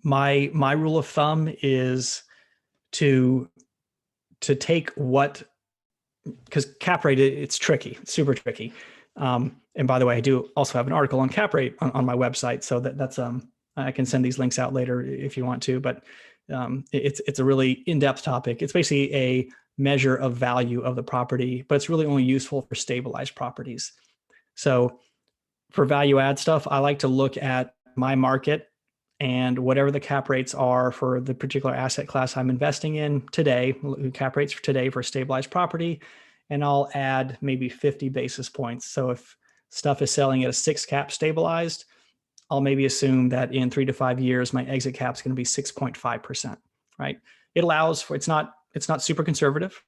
My rule of thumb is to take what, because cap rate, it's tricky, it's super tricky. And by the way, I do also have an article on cap rate on my website, so that's I can send these links out later if you want to, but it's a really in-depth topic. It's basically a measure of value of the property, but it's really only useful for stabilized properties. So for value add stuff, I like to look at my market and whatever the cap rates are for the particular asset class I'm investing in today, cap rates for today for a stabilized property, and I'll add maybe 50 basis points. So if stuff is selling at a 6 cap stabilized, I'll maybe assume that in 3 to 5 years, my exit cap is going to be 6.5%, right? It allows for, it's not super conservative,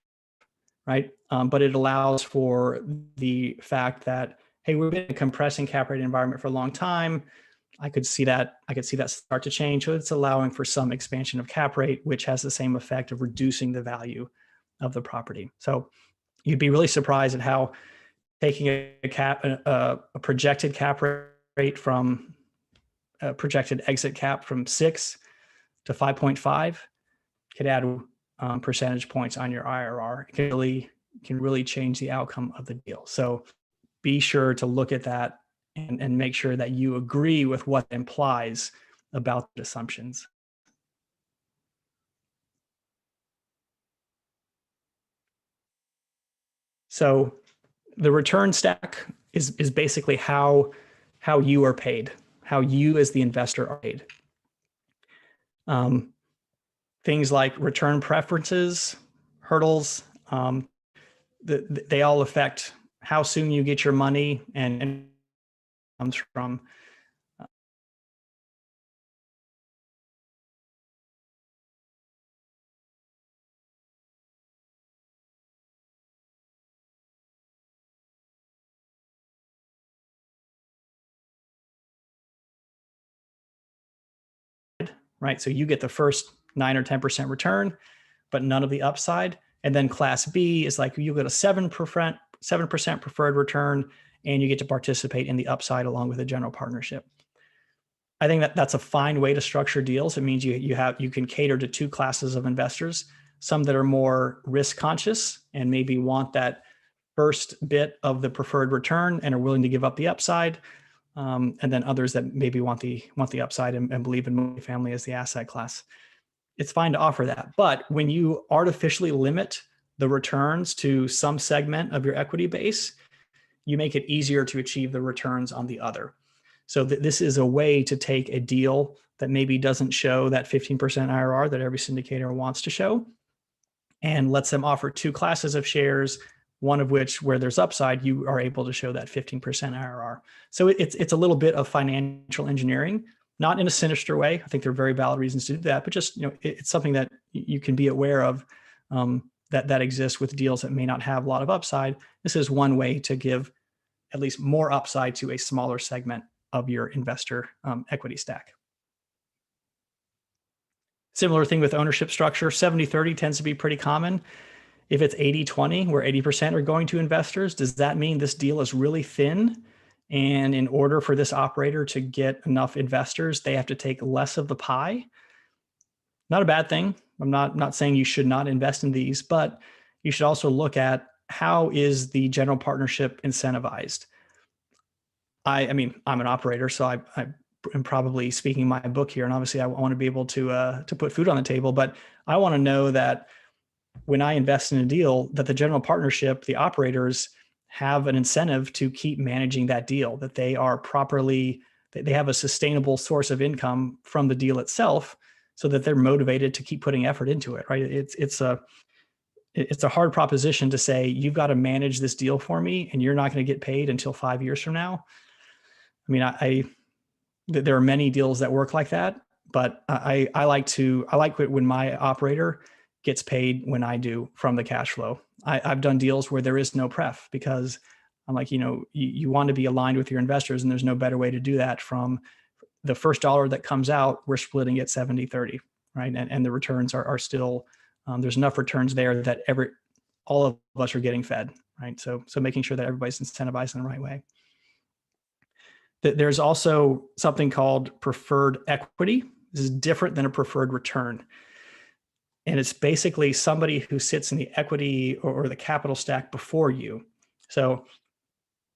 right? But it allows for the fact that, hey, we've been in a compressing cap rate environment for a long time. I could see that start to change. So it's allowing for some expansion of cap rate, which has the same effect of reducing the value of the property. So you'd be really surprised at how taking a projected cap rate from a projected exit cap from 6 to 5.5 could add percentage points on your IRR. It can really change the outcome of the deal. So be sure to look at that and make sure that you agree with what it implies about the assumptions. So the return stack is basically how you are paid, how you as the investor are paid. Things like return preferences, hurdles, they all affect how soon you get your money, and comes from right? So you get the first 9 or 10% return, but none of the upside. And then class B is like you get a 7% preferred return, and you get to participate in the upside along with a general partnership. I think that that's a fine way to structure deals. It means you can cater to two classes of investors, some that are more risk conscious and maybe want that first bit of the preferred return and are willing to give up the upside. And then others that maybe want the upside and believe in multifamily as the asset class. It's fine to offer that. But when you artificially limit the returns to some segment of your equity base, you make it easier to achieve the returns on the other. So this is a way to take a deal that maybe doesn't show that 15% IRR that every syndicator wants to show and lets them offer two classes of shares, one of which where there's upside, you are able to show that 15% IRR. So it's a little bit of financial engineering, not in a sinister way. I think there are very valid reasons to do that, but just, it's something that you can be aware of that exists with deals that may not have a lot of upside. This is one way to give at least more upside to a smaller segment of your investor equity stack. Similar thing with ownership structure, 70-30 tends to be pretty common. If it's 80-20, where 80% are going to investors, does that mean this deal is really thin? And in order for this operator to get enough investors, they have to take less of the pie? Not a bad thing. I'm not saying you should not invest in these, but you should also look at how is the general partnership incentivized? I mean, I'm an operator, so I am probably speaking my book here, and obviously I want to be able to put food on the table, but I want to know that when I invest in a deal, that the general partnership, the operators have an incentive to keep managing that deal, that they are properly, they have a sustainable source of income from the deal itself, so that they're motivated to keep putting effort into it, right? It's a hard proposition to say, you've got to manage this deal for me, and you're not going to get paid until 5 years from now. I mean, there are many deals that work like that, but I like it when my operator gets paid when I do from the cash flow. I've done deals where there is no pref because I'm like, you want to be aligned with your investors, and there's no better way to do that. From the first dollar that comes out, we're splitting it 70-30, right? And the returns are still, there's enough returns there that all of us are getting fed, right? So making sure that everybody's incentivized in the right way. There's also something called preferred equity. This is different than a preferred return. And it's basically somebody who sits in the equity or the capital stack before you. So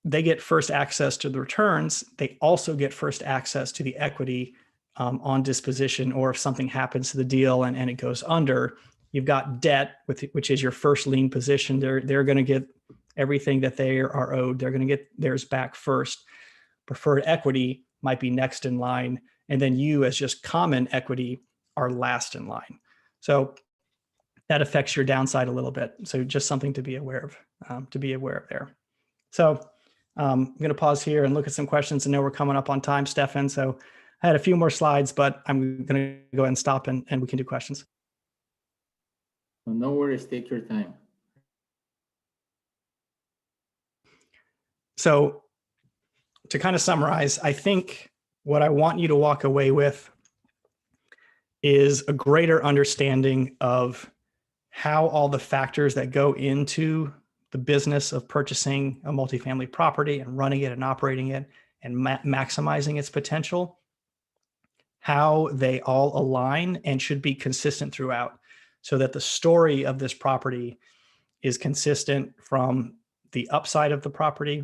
they get first access to the returns. They also get first access to the equity on disposition, or if something happens to the deal and it goes under, you've got debt, which is your first lien position. They're going to get everything that they are owed. They're going to get theirs back first. Preferred equity might be next in line, and then you as just common equity are last in line. So that affects your downside a little bit. So just something to be aware of there. So I'm going to pause here and look at some questions. I know we're coming up on time, Stefan. So I had a few more slides, but I'm going to go ahead and stop and we can do questions.
No worries, take your time.
So to kind of summarize, I think what I want you to walk away with is a greater understanding of how all the factors that go into the business of purchasing a multifamily property and running it and operating it and maximizing its potential, how they all align and should be consistent throughout, so that the story of this property is consistent from the upside of the property,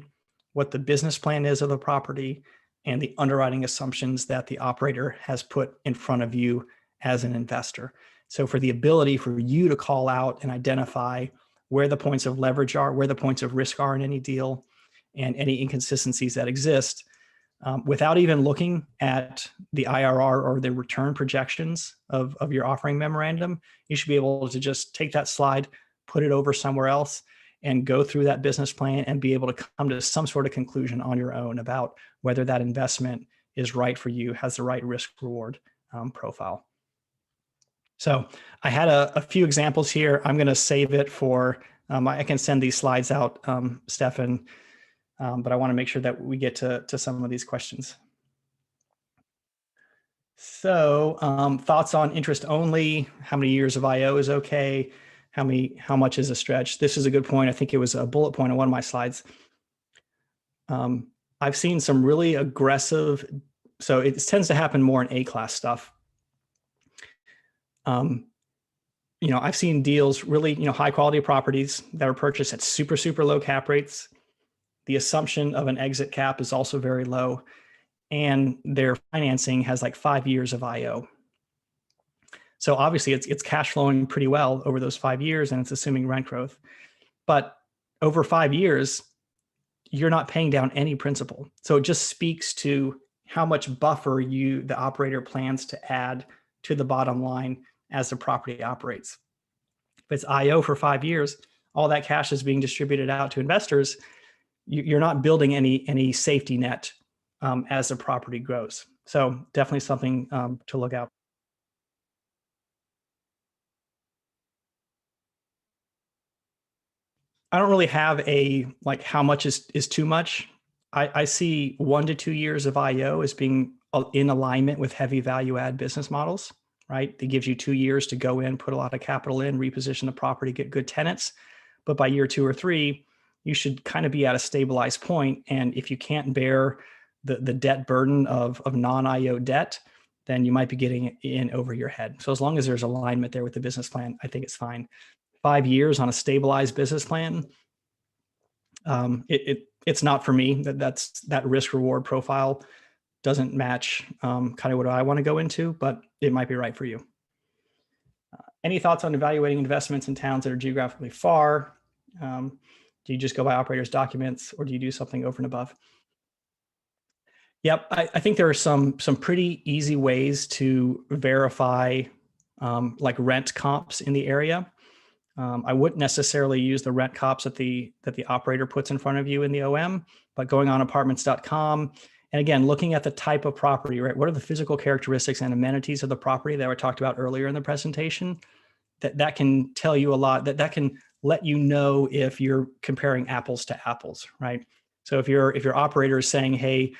what the business plan is of the property, and the underwriting assumptions that the operator has put in front of you as an investor. So for the ability for you to call out and identify where the points of leverage are, where the points of risk are in any deal, and any inconsistencies that exist, without even looking at the IRR or the return projections of your offering memorandum, you should be able to just take that slide, put it over somewhere else, and go through that business plan and be able to come to some sort of conclusion on your own about whether that investment is right for you, has the right risk reward profile. So I had a few examples here. I'm going to save it for, I can send these slides out, Stefan, but I want to make sure that we get to some of these questions. So thoughts on interest only, how many years of IO is okay? How much is a stretch? This is a good point. I think it was a bullet point on one of my slides. I've seen some really aggressive, so it tends to happen more in A-class stuff. I've seen deals really, high quality properties that are purchased at super, super low cap rates. The assumption of an exit cap is also very low, and their financing has like 5 years of IO. So obviously it's cash flowing pretty well over those 5 years, and it's assuming rent growth. But over 5 years, you're not paying down any principal. So it just speaks to how much buffer the operator plans to add to the bottom line as the property operates. If it's IO for 5 years, all that cash is being distributed out to investors. You're not building any safety net as the property grows. So definitely something to look out. I don't really have a like how much is too much. I see 1 to 2 years of IO as being in alignment with heavy value add business models, right? It gives you 2 years to go in, put a lot of capital in, reposition the property, get good tenants. But by year 2 or 3, you should kind of be at a stabilized point. And if you can't bear the debt burden of non-IO debt, then you might be getting in over your head. So as long as there's alignment there with the business plan, I think it's fine. 5 years on a stabilized business plan, it's not for me. That risk reward profile doesn't match kind of what I want to go into, but it might be right for you. Any thoughts on evaluating investments in towns that are geographically far? Do you just go by operators' documents, or do you do something over and above? Yep, I think there are some pretty easy ways to verify like rent comps in the area. I wouldn't necessarily use the rent comps that the operator puts in front of you in the OM, but going on apartments.com and again, looking at the type of property, right? What are the physical characteristics and amenities of the property that we talked about earlier in the presentation? That can tell you a lot, that can let you know if you're comparing apples to apples, right? So if your operator is saying, hey,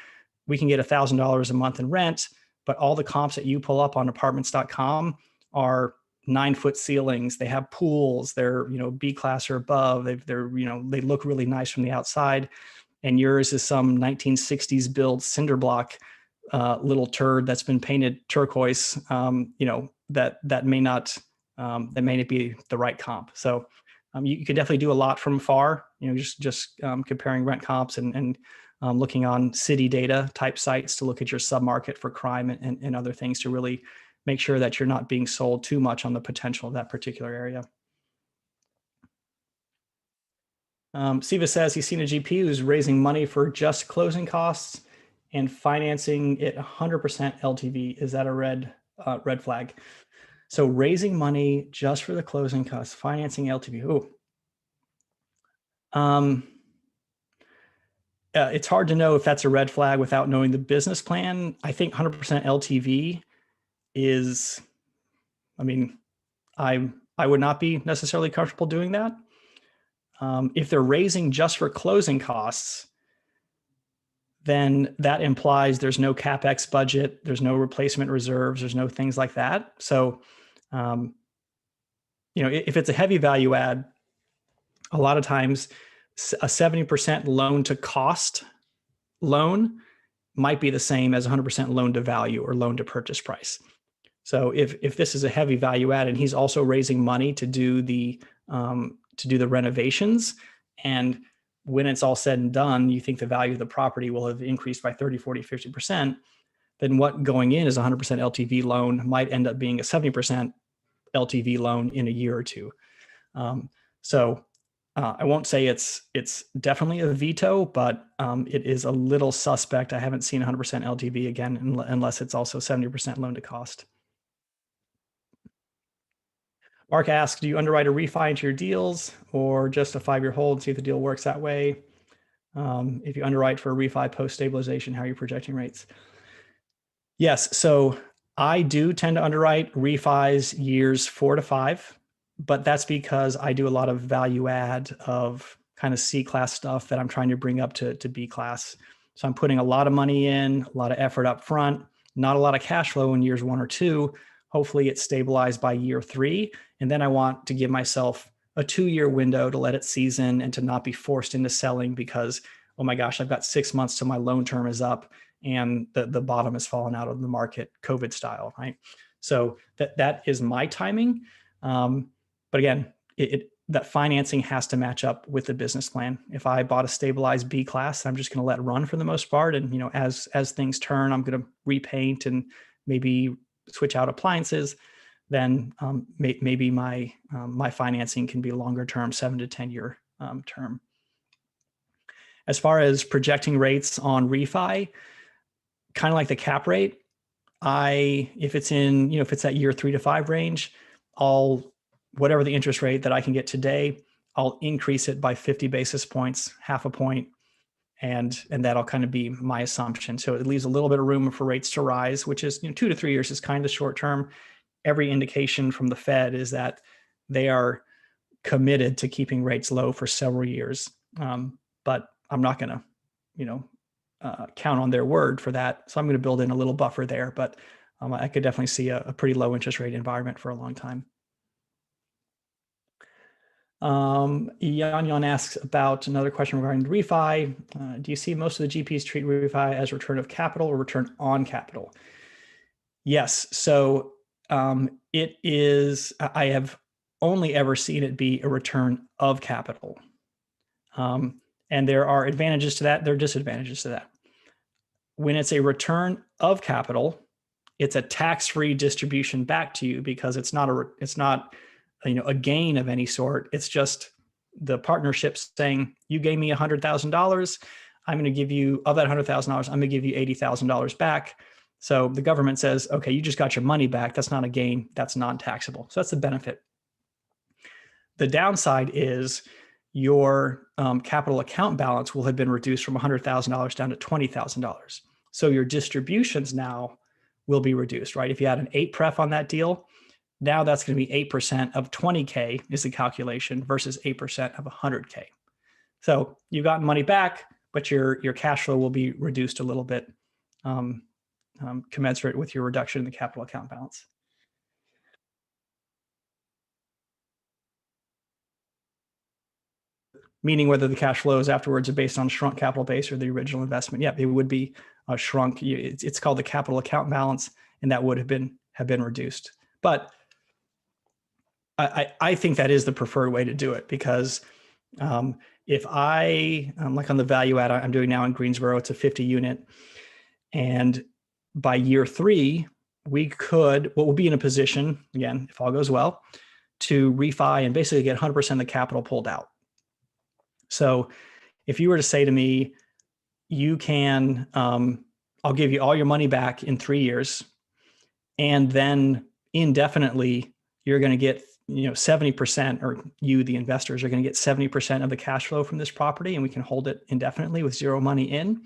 we can get $1,000 a month in rent, but all the comps that you pull up on apartments.com are 9-foot ceilings, they have pools, they're B class or above, they look really nice from the outside, and yours is some 1960s build cinder block little turd that's been painted turquoise. That may not be the right comp. So you can definitely do a lot from afar. Just comparing rent comps and looking on city data type sites to look at your submarket for crime and other things to really make sure that you're not being sold too much on the potential of that particular area. Siva says he's seen a GP who's raising money for just closing costs and financing it 100% LTV. Is that a red flag? So raising money just for the closing costs, financing LTV. It's hard to know if that's a red flag without knowing the business plan. I think 100% LTV is, I would not be necessarily comfortable doing that. If they're raising just for closing costs, then that implies there's no CapEx budget, there's no replacement reserves, there's no things like that. So, if it's a heavy value add, a lot of times a 70% loan to cost loan might be the same as 100% loan to value or loan to purchase price. So if this is a heavy value add and he's also raising money to do the renovations, and when it's all said and done, you think the value of the property will have increased by 30, 40, 50%, then what going in is a 100% LTV loan might end up being a 70% LTV loan in a year or two. I won't say it's definitely a veto, but it is a little suspect. I haven't seen 100% LTV again, unless it's also 70% loan to cost. Mark asks, do you underwrite a refi into your deals or just a 5-year hold and see if the deal works that way? If you underwrite for a refi post-stabilization, how are you projecting rates? Yes, so I do tend to underwrite refis years 4 to 5, but that's because I do a lot of value add of kind of C-class stuff that I'm trying to bring up to B class. So I'm putting a lot of money in, a lot of effort up front, not a lot of cash flow in years 1 or 2. Hopefully it's stabilized by year 3. And then I want to give myself a 2-year window to let it season and to not be forced into selling because, oh my gosh, I've got 6 months till my loan term is up and the bottom has fallen out of the market, COVID style, right? So that is my timing. But again, that financing has to match up with the business plan. If I bought a stabilized B class, I'm just going to let it run for the most part. And, as things turn, I'm going to repaint and maybe switch out appliances. Then maybe my financing can be longer term, 7 to 10 year term. As far as projecting rates on refi, kind of like the cap rate, if it's that year 3 to 5 range, whatever the interest rate that I can get today, I'll increase it by 50 basis points, half a point, and that'll kind of be my assumption. So it leaves a little bit of room for rates to rise, which is 2 to 3 years is kind of short term. Every indication from the Fed is that they are committed to keeping rates low for several years. But I'm not going to, count on their word for that. So I'm going to build in a little buffer there. But I could definitely see a pretty low interest rate environment for a long time. Yan asks about another question regarding the refi. Do you see most of the GPs treat refi as return of capital or return on capital? Yes. So it is, I have only ever seen it be a return of capital. And there are advantages to that. There are disadvantages to that. When it's a return of capital, it's a tax-free distribution back to you because it's not a gain of any sort. It's just the partnership saying, you gave me $100,000. I'm going to give you, of that $100,000, I'm going to give you $80,000 back. So the government says, okay, you just got your money back. That's not a gain. That's non-taxable. So that's the benefit. The downside is your capital account balance will have been reduced from $100,000 down to $20,000. So your distributions now will be reduced, right? If you had an 8 pref on that deal, now that's going to be 8% of 20K is the calculation versus 8% of 100K. So you've gotten money back, but your cash flow will be reduced a little bit, commensurate with your reduction in the capital account balance. Meaning whether the cash flows afterwards are based on shrunk capital base or the original investment. Yeah, it would be shrunk. It's called the capital account balance, and that would have been reduced. But I think that is the preferred way to do it because if I, like on the value add I'm doing now in Greensboro, it's a 50 unit. And by year 3, we'll be in a position, again, if all goes well, to refi and basically get 100% of the capital pulled out. So if you were to say to me, you can, I'll give you all your money back in 3 years, and then indefinitely you're going to get 70%, or you, the investors, are going to get 70% of the cash flow from this property, and we can hold it indefinitely with zero money in.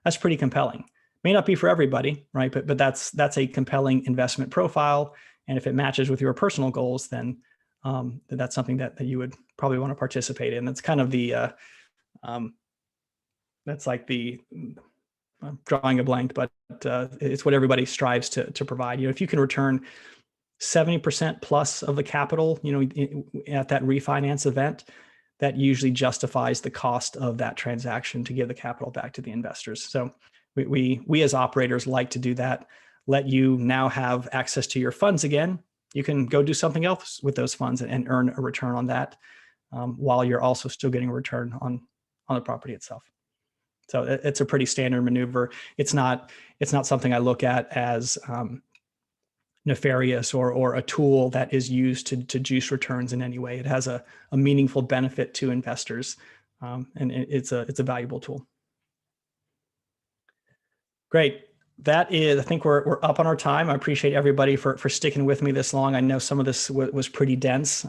That's pretty compelling. May not be for everybody, right? But that's a compelling investment profile. And if it matches with your personal goals, then that's something that you would probably want to participate in. That's kind of the, that's like the, I'm drawing a blank, but it's what everybody strives to provide. If you can return 70% plus of the capital, at that refinance event, that usually justifies the cost of that transaction to give the capital back to the investors. So we as operators like to do that, let you now have access to your funds again. You can go do something else with those funds and earn a return on that, while you're also still getting a return on the property itself. So it's a pretty standard maneuver. It's not something I look at as nefarious or a tool that is used to juice returns in any way. It has a meaningful benefit to investors, and it's a valuable tool. Great. That is, I think we're up on our time. I appreciate everybody for sticking with me this long. I know some of this was pretty dense.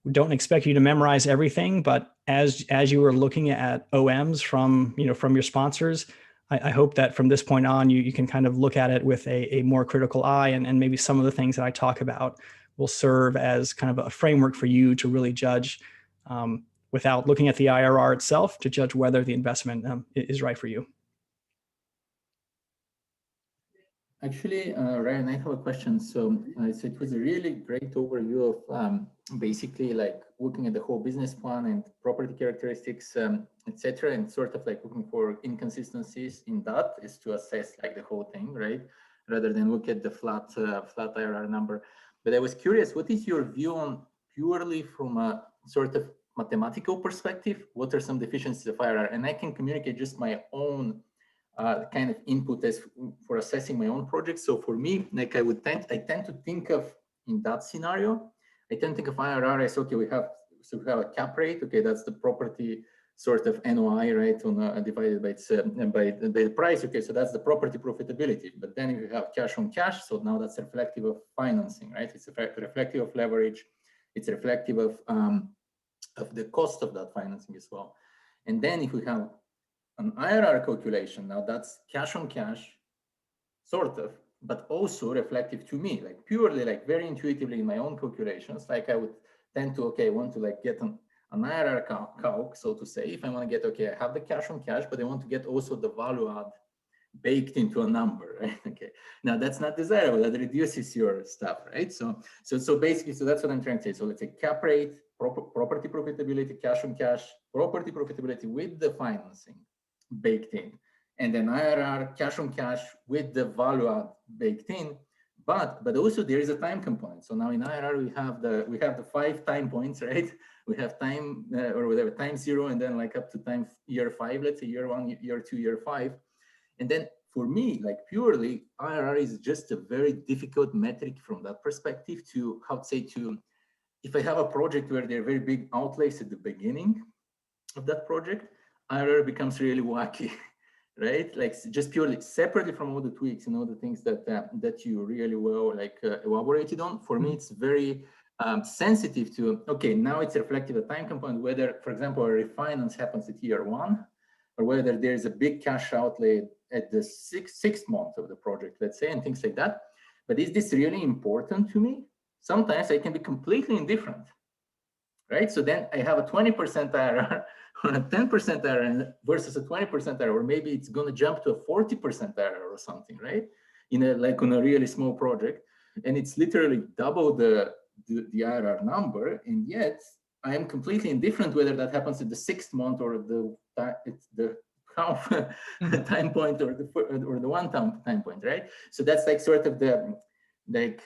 We don't expect you to memorize everything, but as you are looking at OMs from your sponsors, I hope that from this point on, you can kind of look at it with a more critical eye, and maybe some of the things that I talk about will serve as kind of a framework for you to really judge, without looking at the IRR itself, to judge whether the investment is right for you.
Actually, Ryan, I have a question. So it was a really great overview of basically like looking at the whole business plan and property characteristics, etc., and sort of like looking for inconsistencies in that is to assess like the whole thing, right? Rather than look at the flat IRR number. But I was curious, what is your view on purely from a sort of mathematical perspective? What are some deficiencies of IRR? And I can communicate just my own kind of input as for assessing my own project. So for me, like I tend to think of in that scenario, I tend to think of IRR as okay, we have a cap rate. Okay, that's the property sort of NOI, right, on divided by its by the price. Okay, so that's the property profitability. But then if you have cash on cash, so now that's reflective of financing, right? It's reflective of leverage. It's reflective of the cost of that financing as well. And then if we have an IRR calculation, now that's cash on cash, sort of, but also reflective to me, like purely like very intuitively in my own calculations, like I would tend to, okay, I want to like get an IRR calc, so to say, if I want to get, okay, I have the cash on cash, but I want to get also the value add baked into a number, right? Okay, now that's not desirable, that reduces your stuff, right? So basically, so that's what I'm trying to say. So let's say cap rate, property profitability, cash on cash, property profitability with the financing baked in, and then IRR, cash on cash with the value add baked in, but also there is a time component. So now in IRR we have the 5 time points, right? We have time or whatever, time 0, and then like up to time year 5, let's say year 1, year 2, year 5. And then for me, like purely IRR is just a very difficult metric from that perspective to, how to say, to, if I have a project where there are very big outlays at the beginning of that project, IRR becomes really wacky, right? Like just purely separately from all the tweaks and all the things that that you really well like elaborated on. For me, it's very sensitive to, okay, now it's reflective of time component, whether, for example, a refinance happens at year 1, or whether there's a big cash outlay at the sixth month of the project, let's say, and things like that. But is this really important to me? Sometimes I can be completely indifferent, right? So then I have a 20% IRR on a 10% IRR versus a 20% IRR, or maybe it's going to jump to a 40% IRR or something, right? In a, like on a really small project, and it's literally double the IRR number, and yet I am completely indifferent whether that happens at the 6th month or the half time point or the 1 time point, right? So that's like sort of the like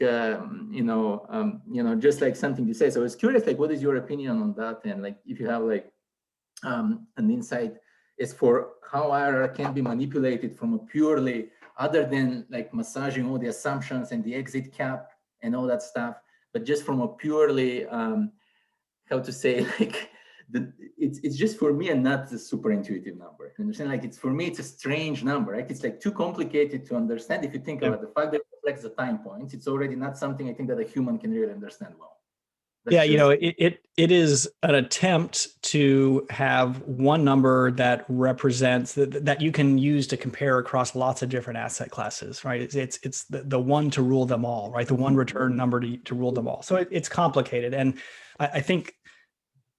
just like something to say. So I was curious, like, what is your opinion on that, and like if you have like an insight as for how IRR can be manipulated from a purely, other than like massaging all the assumptions and the exit cap and all that stuff, but just from a purely how to say, like it's just for me and not a super intuitive number. You understand? Like, it's for me, it's a strange number, right? It's like too complicated to understand. If you think about the fact that it reflects the time points, it's already not something I think that a human can really understand well.
Yeah, it is an attempt to have one number that represents that you can use to compare across lots of different asset classes, right? It's the one to rule them all, right? The one return number to rule them all. So it's complicated, and I think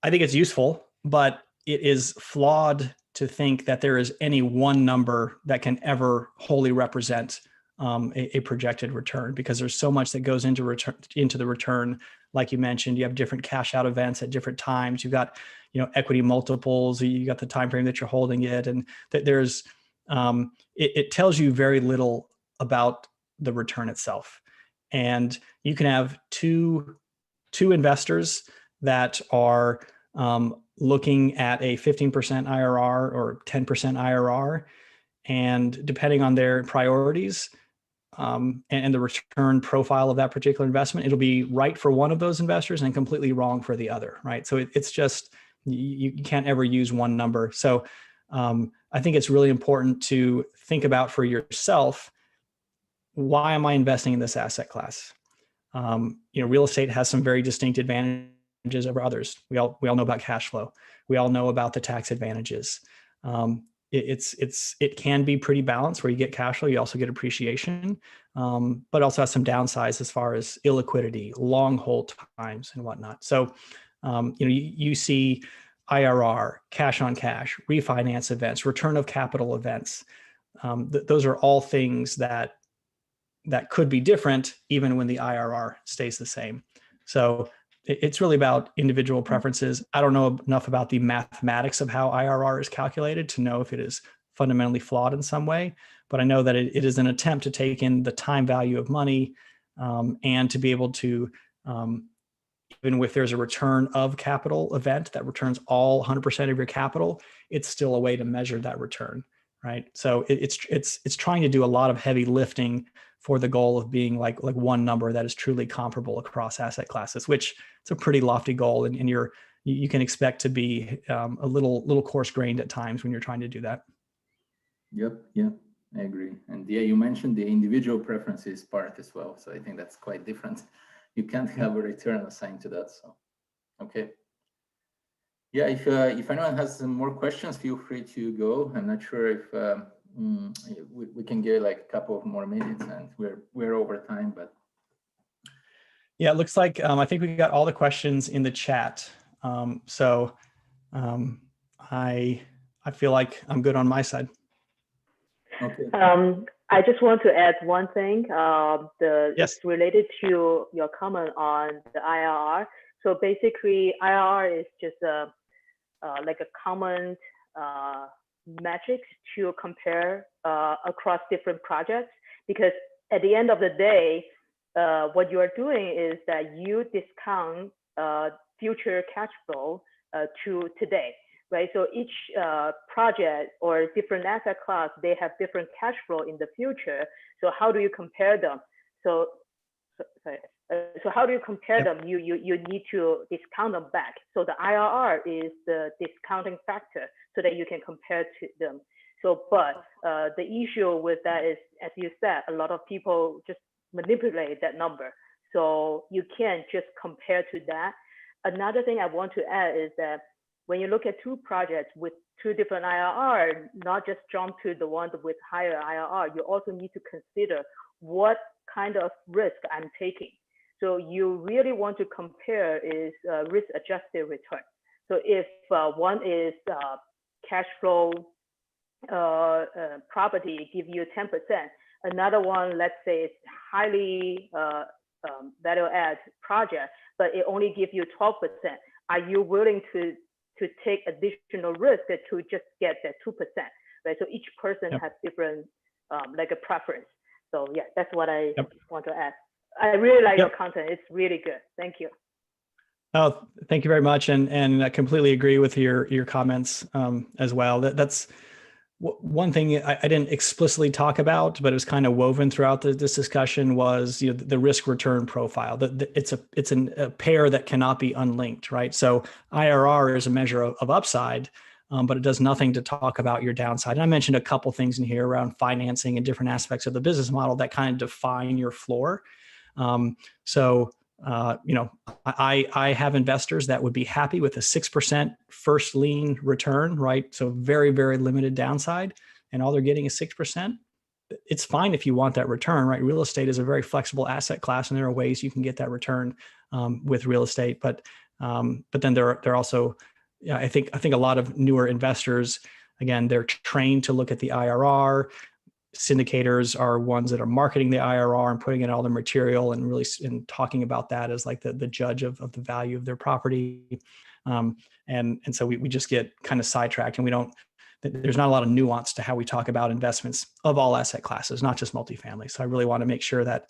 it's useful, but it is flawed to think that there is any one number that can ever wholly represent a projected return, because there's so much that goes into the return. Like you mentioned, you have different cash out events at different times. You've got, equity multiples. You got the time frame that you're holding it, and that there's it tells you very little about the return itself. And you can have two investors that are looking at a 15% IRR or 10% IRR, and depending on their priorities and the return profile of that particular investment, it'll be right for one of those investors and completely wrong for the other, right? So it's just, you can't ever use one number. So I think it's really important to think about for yourself, why am I investing in this asset class? Real estate has some very distinct advantages over others. We all know about cash flow. We all know about the tax advantages. It can be pretty balanced, where you get cash flow, you also get appreciation, but also has some downsides as far as illiquidity, long hold times, and whatnot. So, you see IRR, cash on cash, refinance events, return of capital events. Those are all things that that could be different even when the IRR stays the same. So it's really about individual preferences. I don't know enough about the mathematics of how IRR is calculated to know if it is fundamentally flawed in some way, but I know that it is an attempt to take in the time value of money and to be able to, even if there's a return of capital event that returns all 100% of your capital, it's still a way to measure that return, right? So it's trying to do a lot of heavy lifting for the goal of being like one number that is truly comparable across asset classes, which it's a pretty lofty goal, and you can expect to be a little coarse-grained at times when you're trying to do that.
Yep, I agree. And yeah, you mentioned the individual preferences part as well, so I think that's quite different. You can't have a return assigned to that. So, okay. Yeah, if anyone has some more questions, feel free to go. I'm not sure if we can give like a couple of more minutes, and we're over time, but
yeah, it looks like I think we got all the questions in the chat. So I feel like I'm good on my side.
okay.
I just want to add one thing.
Yes.
It's related to your comment on the IRR. So basically, IRR is just like a common metrics to compare across different projects, because at the end of the day, what you are doing is that you discount future cash flow to today, right? So each project or different asset class, they have different cash flow in the future. So how do you compare them? So how do you compare them? You need to discount them back. So the IRR is the discounting factor so that you can compare to them. So, but the issue with that is, as you said, a lot of people just manipulate that number. So you can't just compare to that. Another thing I want to add is that when you look at two projects with two different IRR, not just jump to the one with higher IRR, you also need to consider what kind of risk I'm taking. So you really want to compare is risk-adjusted return. So if one is cash flow property give you 10%, another one, let's say it's highly value add project, but it only gives you 12%. Are you willing to take additional risk to just get that 2%, right? So each person has different like a preference. So yeah, that's what I want to add. I really like your content. It's really good. Thank you.
Oh, thank you very much. And I completely agree with your comments as well. That's one thing I didn't explicitly talk about, but it was kind of woven throughout this discussion was the risk return profile. It's a pair that cannot be unlinked, right? So IRR is a measure of upside, but it does nothing to talk about your downside. And I mentioned a couple things in here around financing and different aspects of the business model that kind of define your floor. I have investors that would be happy with a 6% first lien return, right? So very, very limited downside, and all they're getting is 6%. It's fine if you want that return, right? Real estate is a very flexible asset class, and there are ways you can get that return with real estate. But then there are also, I think a lot of newer investors, again, they're trained to look at the IRR. Syndicators are ones that are marketing the IRR and putting in all their material and really talking about that as like the judge of the value of their property. And so we just get kind of sidetracked, and there's not a lot of nuance to how we talk about investments of all asset classes, not just multifamily. So I really want to make sure that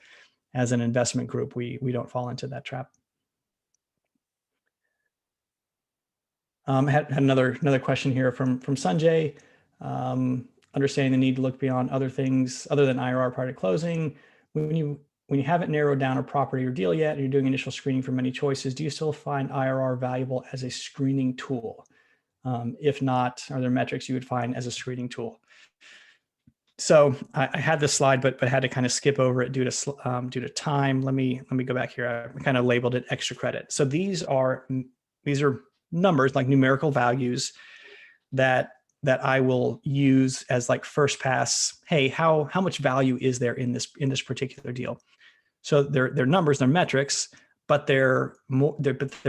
as an investment group, we don't fall into that trap. Had another question here from Sanjay. Understanding the need to look beyond other things other than IRR prior to closing. When you haven't narrowed down a property or deal yet, and you're doing initial screening for many choices, do you still find IRR valuable as a screening tool? If not, are there metrics you would find as a screening tool? So I had this slide, but had to kind of skip over it due to time. Let me go back here. I kind of labeled it extra credit. So these are numbers, like numerical values that I will use as like first pass. Hey, how much value is there in this particular deal? So they're numbers, they're metrics, but they're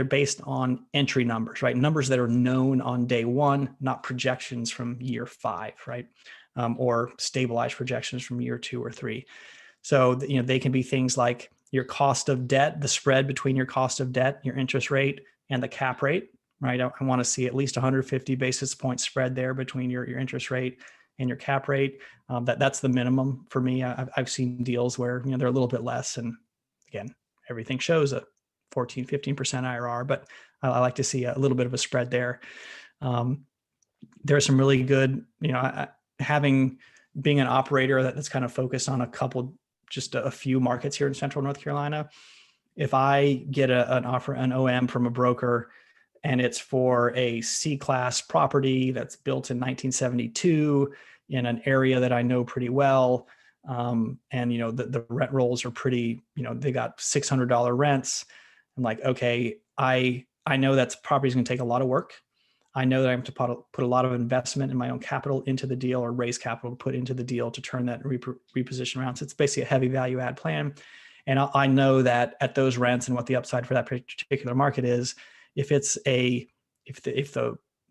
based on entry numbers, right? Numbers that are known on day one, not projections from year 5, right? Or stabilized projections from year 2 or 3. So, they can be things like your cost of debt, the spread between your cost of debt, your interest rate, and the cap rate, right? I want to see at least 150 basis point spread there between your interest rate and your cap rate. That's the minimum for me. I've seen deals where, they're a little bit less. And again, everything shows a 14, 15% IRR, but I like to see a little bit of a spread there. There's some really good, being an operator that's kind of focused on just a few markets here in Central North Carolina. If I get an offer, an OM from a broker, and it's for a C-class property that's built in 1972 in an area that I know pretty well, and the rent rolls are pretty, they got $600 rents. I'm like, okay, I know that's property's going to take a lot of work. I know that I have to put a lot of investment in my own capital into the deal, or raise capital to put into the deal to turn that reposition around. So it's basically a heavy value add plan. And I know that at those rents and what the upside for that particular market is, if the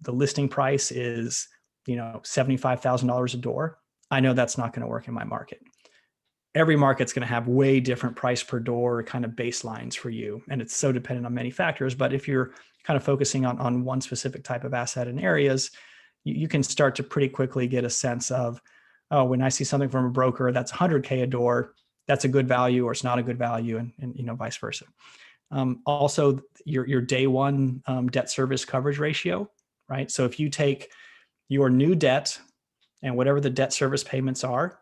listing price is, $75,000 a door, I know that's not going to work in my market. Every market's going to have way different price per door kind of baselines for you. And it's so dependent on many factors. But if you're kind of focusing on one specific type of asset in areas, you can start to pretty quickly get a sense of, oh, when I see something from a broker that's $100K a door, that's a good value, or it's not a good value, and vice versa. Also, your day one debt service coverage ratio, right? So if you take your new debt and whatever the debt service payments are,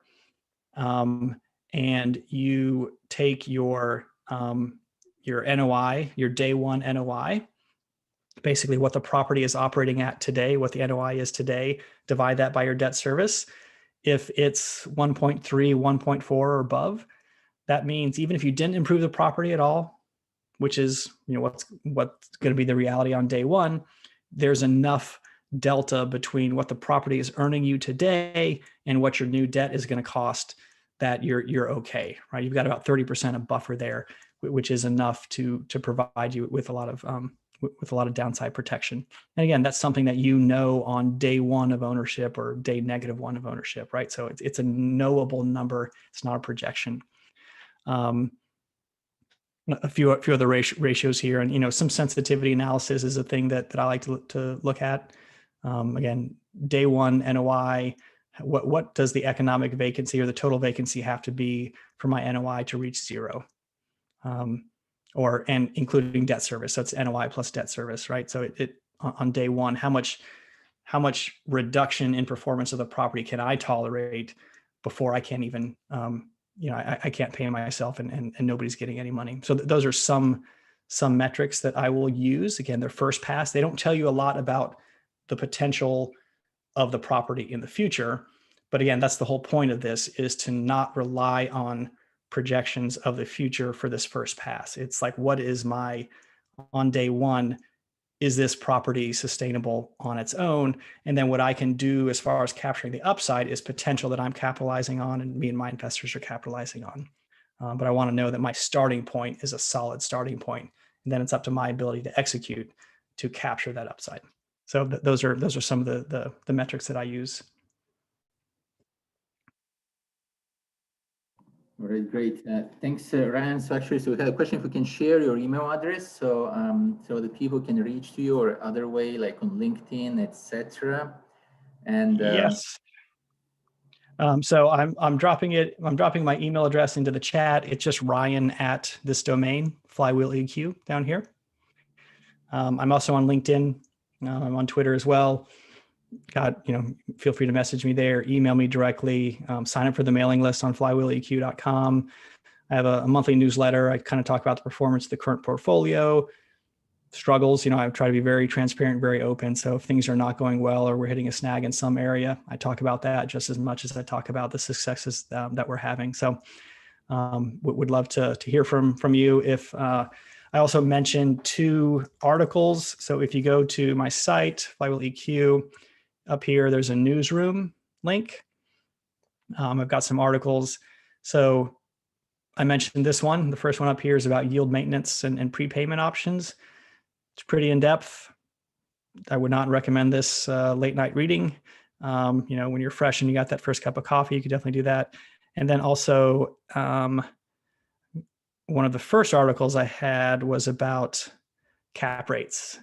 and you take your NOI, your day one NOI, basically what the property is operating at today, what the NOI is today, divide that by your debt service. If it's 1.3, 1.4 or above, that means even if you didn't improve the property at all, which is what's going to be the reality on day one, there's enough delta between what the property is earning you today and what your new debt is going to cost that you're okay, right? You've got about 30% of buffer there, which is enough to provide you with a lot of downside protection. And again, that's something that on day one of ownership or day -1 of ownership, right? So it's a knowable number. It's not a projection. A few other ratios here, and some sensitivity analysis is a thing that I like to look at. Again, day one NOI. What does the economic vacancy or the total vacancy have to be for my NOI to reach zero? And including debt service. So it's NOI plus debt service, right? So it on day one, how much reduction in performance of the property can I tolerate before I can't even, I can't pay myself and nobody's getting any money. So those are some metrics that I will use. Again, they're first pass. They don't tell you a lot about the potential of the property in the future. But again, that's the whole point of this, is to not rely on projections of the future for this first pass. It's like, what is on day one, is this property sustainable on its own? And then what I can do as far as capturing the upside is potential that I'm capitalizing on and me and my investors are capitalizing on. But I want to know that my starting point is a solid starting point. And then it's up to my ability to execute to capture that upside. So those are some of the metrics that I use.
All right, great. Thanks, Ryan. So actually, we had a question if we can share your email address so the people can reach to you, or other way, like on LinkedIn, etc. And
yes. So I'm dropping my email address into the chat. It's just Ryan at this domain, Flywheel EQ, down here. I'm also on LinkedIn. I'm on Twitter as well. Feel free to message me there, email me directly, sign up for the mailing list on flywheeleq.com. I have a monthly newsletter. I kind of talk about the performance of the current portfolio, struggles. I try to be very transparent, very open. So if things are not going well or we're hitting a snag in some area, I talk about that just as much as I talk about the successes that we're having. So would love to hear from you. If I also mentioned 2 articles. So if you go to my site, Flywheel EQ, up here, there's a newsroom link. I've got some articles. So I mentioned this one. The first one up here is about yield maintenance and prepayment options. It's pretty in depth. I would not recommend this late night reading. When you're fresh and you got that first cup of coffee, you could definitely do that. And then also one of the first articles I had was about cap rates.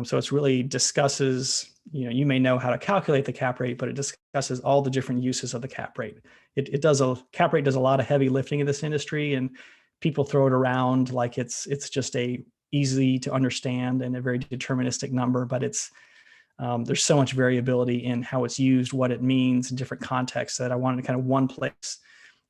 So it's really discusses, you may know how to calculate the cap rate, but it discusses all the different uses of the cap rate. Cap rate does a lot of heavy lifting in this industry, and people throw it around like it's just a easy to understand and a very deterministic number, but there's so much variability in how it's used, what it means in different contexts, that I wanted kind of one place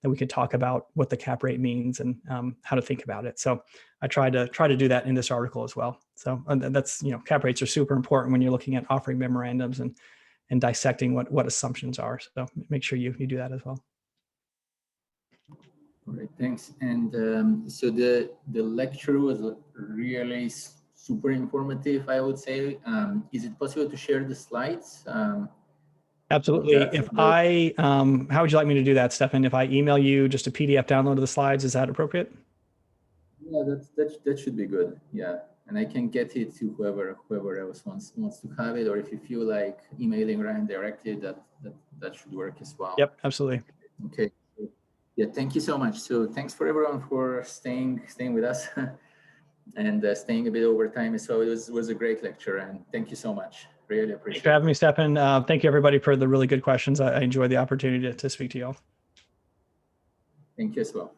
that we could talk about what the cap rate means and how to think about it. So I try to do that in this article as well. So that's, cap rates are super important when you're looking at offering memorandums and dissecting what assumptions are. So make sure you do that as well.
All right, thanks. And so the lecture was really super informative, I would say. Is it possible to share the slides?
Absolutely. How would you like me to do that, Stefan? If I email you just a PDF download of the slides, is that appropriate?
Yeah, that should be good. Yeah, and I can get it to whoever else wants to have it, or if you feel like emailing Ryan directly, that should work as well.
Yep, absolutely.
Okay. Yeah, thank you so much. So thanks for everyone for staying with us and staying a bit over time as well. It was a great lecture, and thank you so much. Really appreciate it.
Thanks for having me, Stefan. Thank you, everybody, for the really good questions. I enjoyed the opportunity to speak to you all.
Thank you as well.